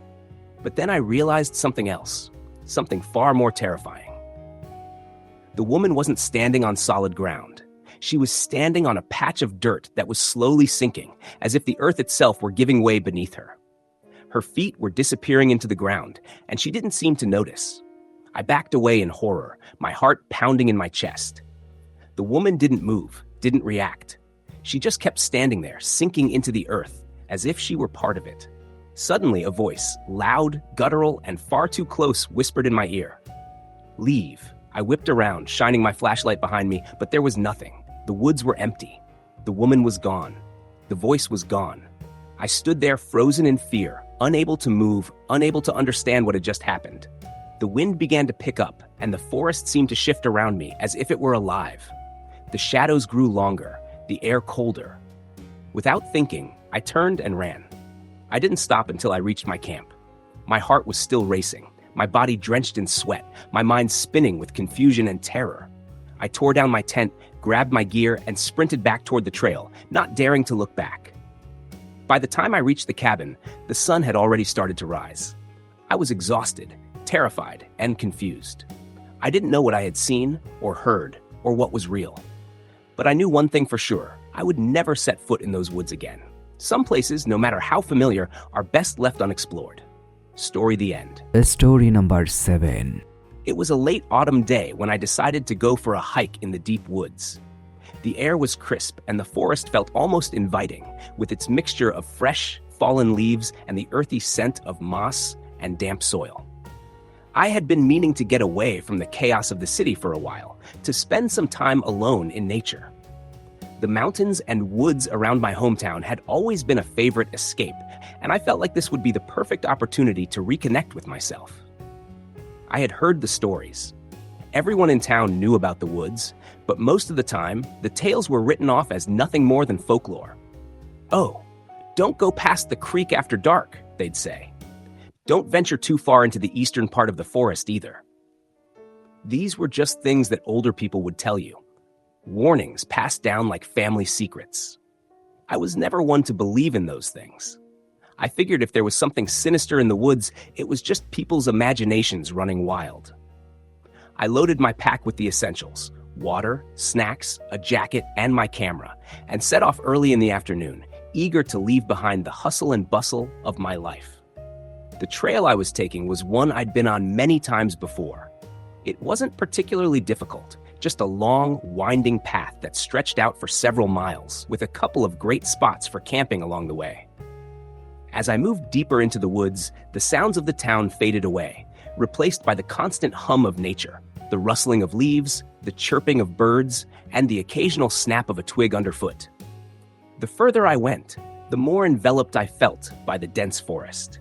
But then I realized something else, something far more terrifying. The woman wasn't standing on solid ground. She was standing on a patch of dirt that was slowly sinking, as if the earth itself were giving way beneath her. Her feet were disappearing into the ground, and she didn't seem to notice. I backed away in horror, my heart pounding in my chest. The woman didn't move, didn't react. She just kept standing there, sinking into the earth, as if she were part of it. Suddenly, a voice, loud, guttural, and far too close, whispered in my ear. "Leave." I whipped around, shining my flashlight behind me, but there was nothing. The woods were empty. The woman was gone. The voice was gone. I stood there frozen in fear, unable to move, unable to understand what had just happened. The wind began to pick up, and the forest seemed to shift around me as if it were alive. The shadows grew longer, the air colder. Without thinking, I turned and ran. I didn't stop until I reached my camp. My heart was still racing, my body drenched in sweat, my mind spinning with confusion and terror. I tore down my tent, grabbed my gear, and sprinted back toward the trail, not daring to look back. By the time I reached the cabin, the sun had already started to rise. I was exhausted, terrified, and confused. I didn't know what I had seen or heard or what was real. But I knew one thing for sure. I would never set foot in those woods again. Some places, no matter how familiar, are best left unexplored. Story the end. Story number 7. It was a late autumn day when I decided to go for a hike in the deep woods. The air was crisp and the forest felt almost inviting, with its mixture of fresh, fallen leaves and the earthy scent of moss and damp soil. I had been meaning to get away from the chaos of the city for a while, to spend some time alone in nature. The mountains and woods around my hometown had always been a favorite escape, and I felt like this would be the perfect opportunity to reconnect with myself. I had heard the stories. Everyone in town knew about the woods, but most of the time, the tales were written off as nothing more than folklore. "Oh, don't go past the creek after dark," they'd say. "Don't venture too far into the eastern part of the forest either." These were just things that older people would tell you. Warnings passed down like family secrets. I was never one to believe in those things. I figured if there was something sinister in the woods, it was just people's imaginations running wild. I loaded my pack with the essentials: water, snacks, a jacket, and my camera, and set off early in the afternoon, eager to leave behind the hustle and bustle of my life. The trail I was taking was one I'd been on many times before. It wasn't particularly difficult, just a long, winding path that stretched out for several miles, with a couple of great spots for camping along the way. As I moved deeper into the woods, the sounds of the town faded away, replaced by the constant hum of nature, the rustling of leaves, the chirping of birds, and the occasional snap of a twig underfoot. The further I went, the more enveloped I felt by the dense forest.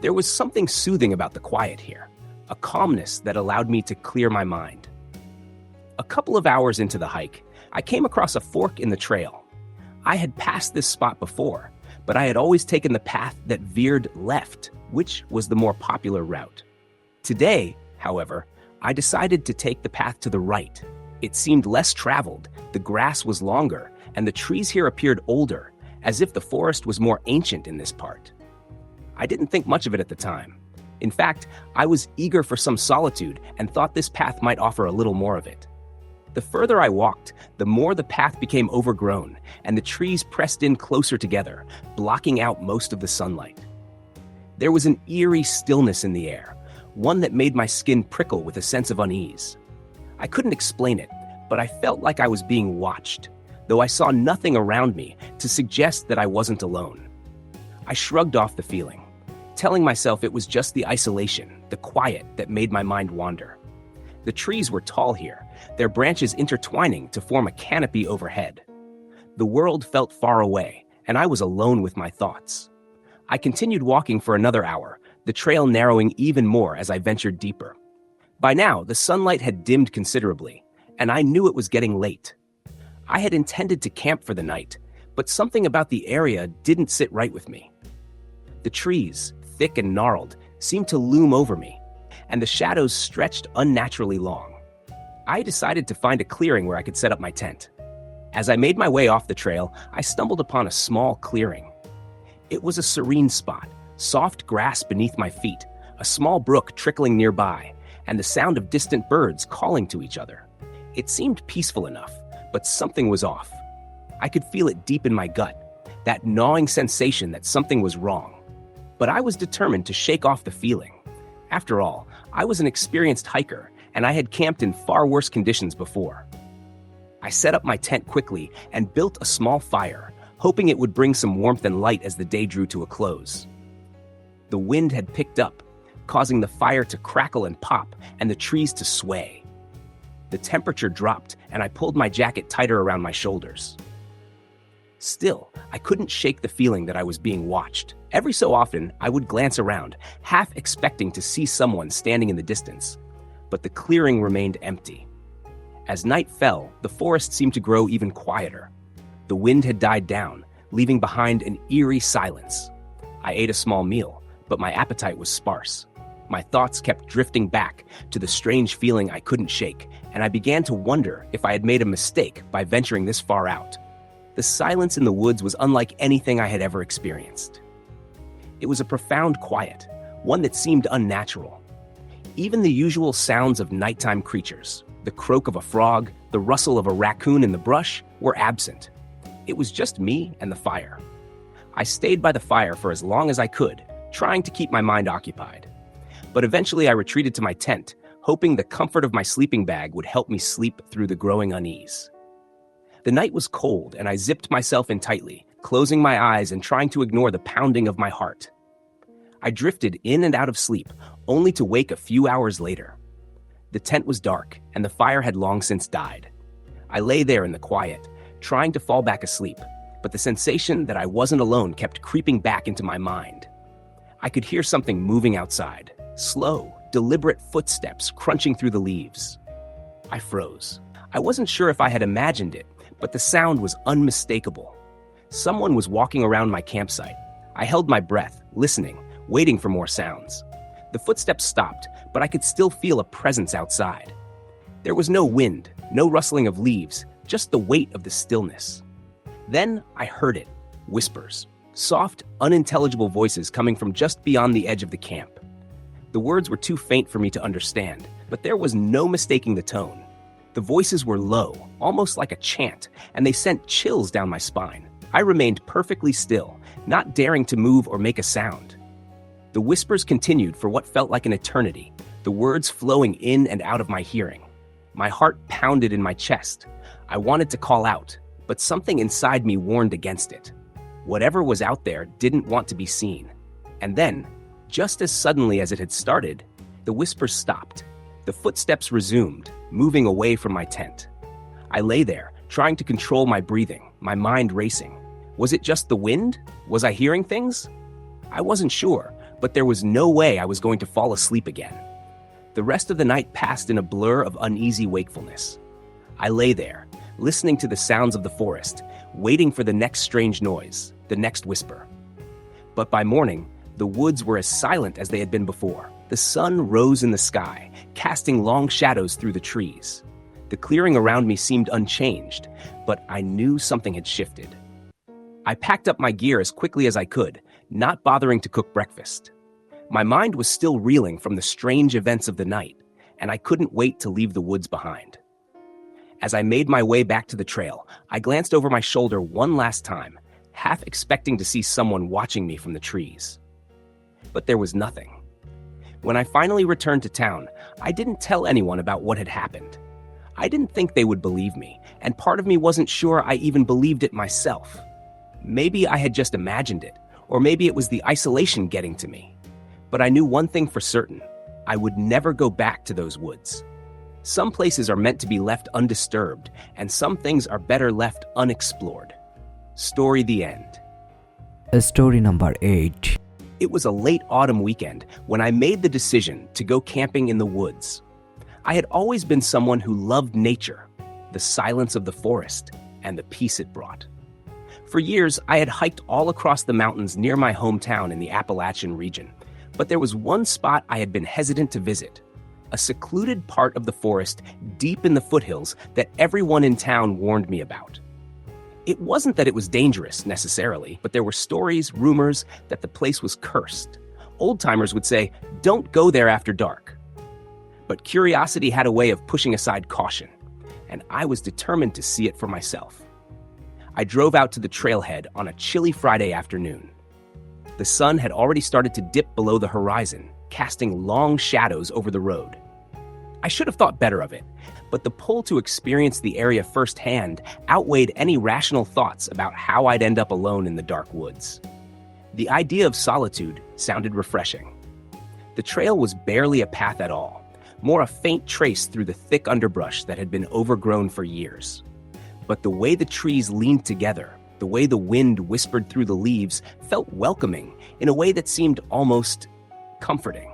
There was something soothing about the quiet here, a calmness that allowed me to clear my mind. A couple of hours into the hike, I came across a fork in the trail. I had passed this spot before, but I had always taken the path that veered left, which was the more popular route. Today, however, I decided to take the path to the right. It seemed less traveled, the grass was longer, and the trees here appeared older, as if the forest was more ancient in this part. I didn't think much of it at the time. In fact, I was eager for some solitude and thought this path might offer a little more of it. The further I walked, the more the path became overgrown, and the trees pressed in closer together, blocking out most of the sunlight. There was an eerie stillness in the air, one that made my skin prickle with a sense of unease. I couldn't explain it, but I felt like I was being watched, though I saw nothing around me to suggest that I wasn't alone. I shrugged off the feeling, telling myself it was just the isolation, the quiet that made my mind wander. The trees were tall here, their branches intertwining to form a canopy overhead. The world felt far away, and I was alone with my thoughts. I continued walking for another hour, the trail narrowing even more as I ventured deeper. By now, the sunlight had dimmed considerably, and I knew it was getting late. I had intended to camp for the night, but something about the area didn't sit right with me. The trees, thick and gnarled, seemed to loom over me, and the shadows stretched unnaturally long. I decided to find a clearing where I could set up my tent. As I made my way off the trail, I stumbled upon a small clearing. It was a serene spot, soft grass beneath my feet, a small brook trickling nearby, and the sound of distant birds calling to each other. It seemed peaceful enough, but something was off. I could feel it deep in my gut, that gnawing sensation that something was wrong. But I was determined to shake off the feeling. After all, I was an experienced hiker, and I had camped in far worse conditions before. I set up my tent quickly and built a small fire, hoping it would bring some warmth and light as the day drew to a close. The wind had picked up, causing the fire to crackle and pop and the trees to sway. The temperature dropped, and I pulled my jacket tighter around my shoulders. Still, I couldn't shake the feeling that I was being watched. Every so often, I would glance around, half expecting to see someone standing in the distance. But the clearing remained empty. As night fell, the forest seemed to grow even quieter. The wind had died down, leaving behind an eerie silence. I ate a small meal, but my appetite was sparse. My thoughts kept drifting back to the strange feeling I couldn't shake, and I began to wonder if I had made a mistake by venturing this far out. The silence in the woods was unlike anything I had ever experienced. It was a profound quiet, one that seemed unnatural. Even the usual sounds of nighttime creatures, the croak of a frog, the rustle of a raccoon in the brush, were absent. It was just me and the fire. I stayed by the fire for as long as I could, trying to keep my mind occupied. But eventually I retreated to my tent, hoping the comfort of my sleeping bag would help me sleep through the growing unease. The night was cold, and I zipped myself in tightly, closing my eyes and trying to ignore the pounding of my heart. I drifted in and out of sleep, only to wake a few hours later. The tent was dark, and the fire had long since died. I lay there in the quiet, trying to fall back asleep, but the sensation that I wasn't alone kept creeping back into my mind. I could hear something moving outside, slow, deliberate footsteps crunching through the leaves. I froze. I wasn't sure if I had imagined it, but the sound was unmistakable. Someone was walking around my campsite. I held my breath, listening, waiting for more sounds. The footsteps stopped, but I could still feel a presence outside. There was no wind, no rustling of leaves, just the weight of the stillness. Then I heard it, whispers, soft, unintelligible voices coming from just beyond the edge of the camp. The words were too faint for me to understand, but there was no mistaking the tone. The voices were low, almost like a chant, and they sent chills down my spine. I remained perfectly still, not daring to move or make a sound. The whispers continued for what felt like an eternity, the words flowing in and out of my hearing. My heart pounded in my chest. I wanted to call out, but something inside me warned against it. Whatever was out there didn't want to be seen. And then, just as suddenly as it had started, the whispers stopped. The footsteps resumed, moving away from my tent. I lay there, trying to control my breathing, my mind racing. Was it just the wind? Was I hearing things? I wasn't sure, but there was no way I was going to fall asleep again. The rest of the night passed in a blur of uneasy wakefulness. I lay there, listening to the sounds of the forest, waiting for the next strange noise, the next whisper. But by morning, the woods were as silent as they had been before. The sun rose in the sky, casting long shadows through the trees. The clearing around me seemed unchanged, but I knew something had shifted. I packed up my gear as quickly as I could, not bothering to cook breakfast. My mind was still reeling from the strange events of the night, and I couldn't wait to leave the woods behind. As I made my way back to the trail, I glanced over my shoulder one last time, half expecting to see someone watching me from the trees. But there was nothing. When I finally returned to town, I didn't tell anyone about what had happened. I didn't think they would believe me, and part of me wasn't sure I even believed it myself. Maybe I had just imagined it, or maybe it was the isolation getting to me. But I knew one thing for certain: I would never go back to those woods. Some places are meant to be left undisturbed, and some things are better left unexplored. Story the end. Story number 8. It was a late autumn weekend when I made the decision to go camping in the woods. I had always been someone who loved nature, the silence of the forest, and the peace it brought. For years, I had hiked all across the mountains near my hometown in the Appalachian region, but there was one spot I had been hesitant to visit: a secluded part of the forest deep in the foothills that everyone in town warned me about. It wasn't that it was dangerous, necessarily, but there were stories, rumors that the place was cursed. Old-timers would say, "Don't go there after dark." But curiosity had a way of pushing aside caution, and I was determined to see it for myself. I drove out to the trailhead on a chilly Friday afternoon. The sun had already started to dip below the horizon, casting long shadows over the road. I should have thought better of it, but the pull to experience the area firsthand outweighed any rational thoughts about how I'd end up alone in the dark woods. The idea of solitude sounded refreshing. The trail was barely a path at all, more a faint trace through the thick underbrush that had been overgrown for years. But the way the trees leaned together, the way the wind whispered through the leaves, felt welcoming in a way that seemed almost comforting.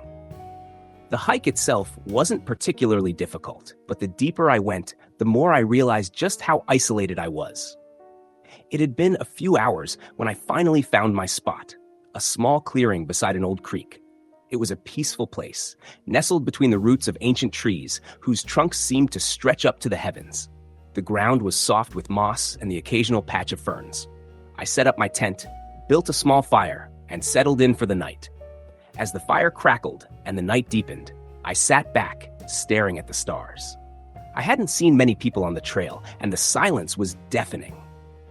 The hike itself wasn't particularly difficult, but the deeper I went, the more I realized just how isolated I was. It had been a few hours when I finally found my spot, a small clearing beside an old creek. It was a peaceful place, nestled between the roots of ancient trees whose trunks seemed to stretch up to the heavens. The ground was soft with moss and the occasional patch of ferns. I set up my tent, built a small fire, and settled in for the night. As the fire crackled and the night deepened, I sat back, staring at the stars. I hadn't seen many people on the trail, and the silence was deafening.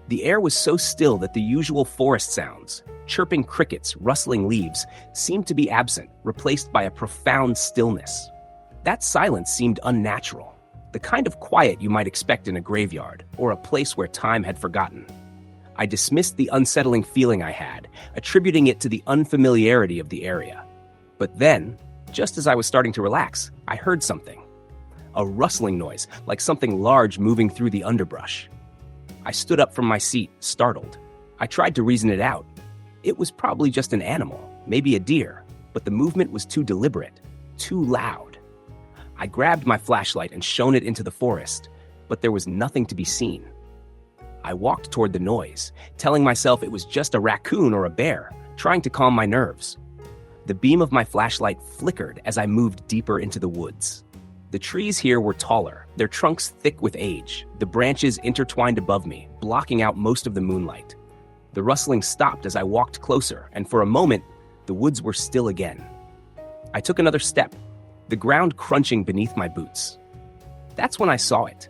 The air was so still that the usual forest sounds, chirping crickets, rustling leaves, seemed to be absent, replaced by a profound stillness. That silence seemed unnatural, the kind of quiet you might expect in a graveyard or a place where time had forgotten. I dismissed the unsettling feeling I had, attributing it to the unfamiliarity of the area. But then, just as I was starting to relax, I heard something. A rustling noise, like something large moving through the underbrush. I stood up from my seat, startled. I tried to reason it out. It was probably just an animal, maybe a deer, but the movement was too deliberate, too loud. I grabbed my flashlight and shone it into the forest, but there was nothing to be seen. I walked toward the noise, telling myself it was just a raccoon or a bear, trying to calm my nerves. The beam of my flashlight flickered as I moved deeper into the woods. The trees here were taller, their trunks thick with age, the branches intertwined above me, blocking out most of the moonlight. The rustling stopped as I walked closer, and for a moment, the woods were still again. I took another step, the ground crunching beneath my boots. That's when I saw it.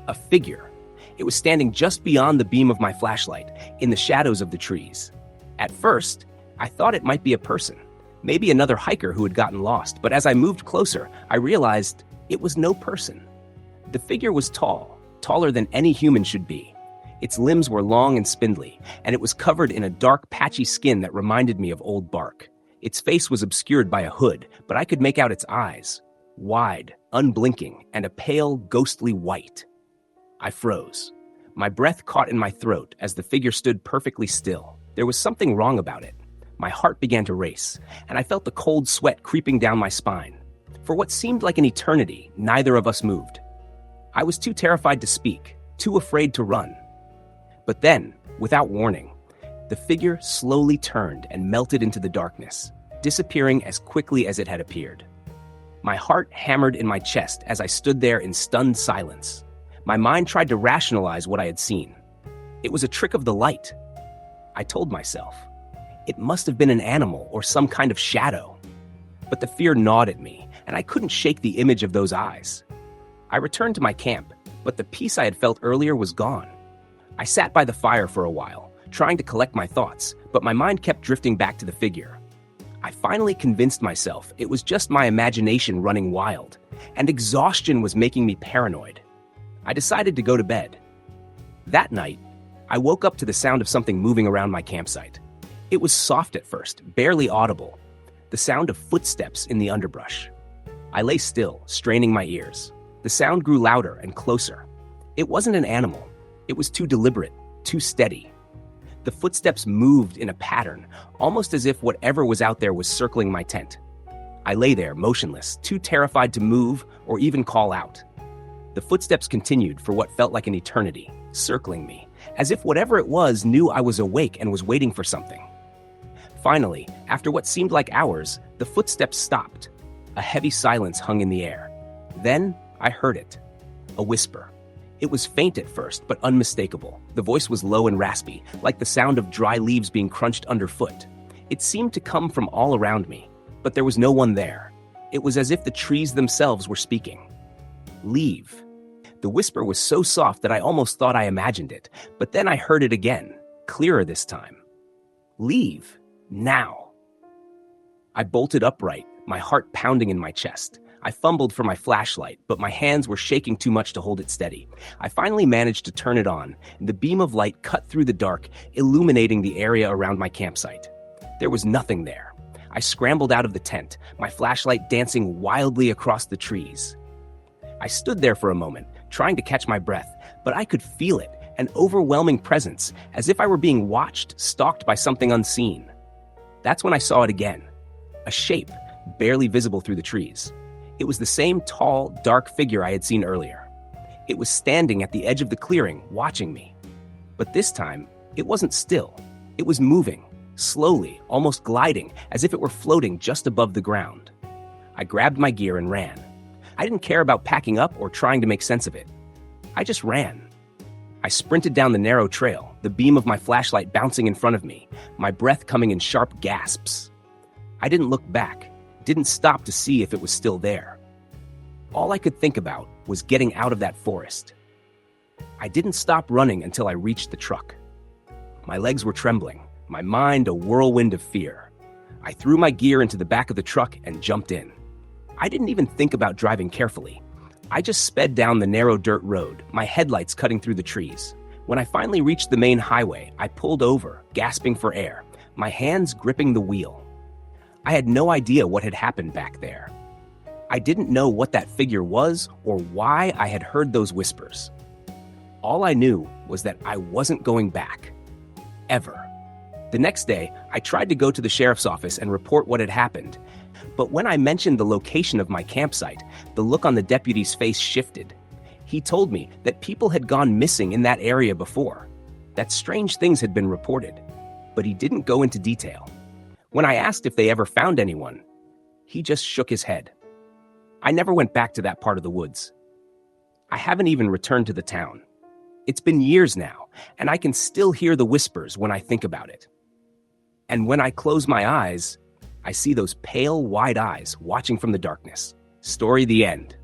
A figure. It was standing just beyond the beam of my flashlight, in the shadows of the trees. At first, I thought it might be a person, maybe another hiker who had gotten lost, but as I moved closer, I realized it was no person. The figure was tall, taller than any human should be. Its limbs were long and spindly, and it was covered in a dark, patchy skin that reminded me of old bark. Its face was obscured by a hood, but I could make out its eyes, wide, unblinking, and a pale, ghostly white. I froze. My breath caught in my throat as the figure stood perfectly still. There was something wrong about it. My heart began to race, and I felt the cold sweat creeping down my spine. For what seemed like an eternity, neither of us moved. I was too terrified to speak, too afraid to run. But then, without warning, the figure slowly turned and melted into the darkness, disappearing as quickly as it had appeared. My heart hammered in my chest as I stood there in stunned silence. My mind tried to rationalize what I had seen. It was a trick of the light. I told myself. It must have been an animal or some kind of shadow. But the fear gnawed at me, and I couldn't shake the image of those eyes. I returned to my camp, but the peace I had felt earlier was gone. I sat by the fire for a while, trying to collect my thoughts, but my mind kept drifting back to the figure. I finally convinced myself it was just my imagination running wild, and exhaustion was making me paranoid. I decided to go to bed. That night, I woke up to the sound of something moving around my campsite. It was soft at first, barely audible, the sound of footsteps in the underbrush. I lay still, straining my ears. The sound grew louder and closer. It wasn't an animal. It was too deliberate, too steady. The footsteps moved in a pattern, almost as if whatever was out there was circling my tent. I lay there, motionless, too terrified to move or even call out. The footsteps continued for what felt like an eternity, circling me, as if whatever it was knew I was awake and was waiting for something. Finally, after what seemed like hours, the footsteps stopped. A heavy silence hung in the air. Then I heard it. A whisper. It was faint at first, but unmistakable. The voice was low and raspy, like the sound of dry leaves being crunched underfoot. It seemed to come from all around me, but there was no one there. It was as if the trees themselves were speaking. Leave. The whisper was so soft that I almost thought I imagined it, but then I heard it again, clearer this time. Leave. Now. I bolted upright, my heart pounding in my chest. I fumbled for my flashlight, but my hands were shaking too much to hold it steady. I finally managed to turn it on, and the beam of light cut through the dark, illuminating the area around my campsite. There was nothing there. I scrambled out of the tent, my flashlight dancing wildly across the trees. I stood there for a moment, trying to catch my breath, but I could feel it, an overwhelming presence, as if I were being watched, stalked by something unseen. That's when I saw it again. A shape, barely visible through the trees. It was the same tall, dark figure I had seen earlier. It was standing at the edge of the clearing, watching me. But this time, it wasn't still. It was moving, slowly, almost gliding, as if it were floating just above the ground. I grabbed my gear and ran. I didn't care about packing up or trying to make sense of it. I just ran. I sprinted down the narrow trail, the beam of my flashlight bouncing in front of me, my breath coming in sharp gasps. I didn't look back, didn't stop to see if it was still there. All I could think about was getting out of that forest. I didn't stop running until I reached the truck. My legs were trembling, my mind a whirlwind of fear. I threw my gear into the back of the truck and jumped in. I didn't even think about driving carefully. I just sped down the narrow dirt road, my headlights cutting through the trees. When I finally reached the main highway, I pulled over, gasping for air, my hands gripping the wheel. I had no idea what had happened back there. I didn't know what that figure was or why I had heard those whispers. All I knew was that I wasn't going back. Ever. The next day, I tried to go to the sheriff's office and report what had happened. But when I mentioned the location of my campsite, the look on the deputy's face shifted. He told me that people had gone missing in that area before, that strange things had been reported, but he didn't go into detail. When I asked if they ever found anyone, he just shook his head. I never went back to that part of the woods. I haven't even returned to the town. It's been years now, and I can still hear the whispers when I think about it. And when I close my eyes, I see those pale, wide eyes watching from the darkness. Story the end.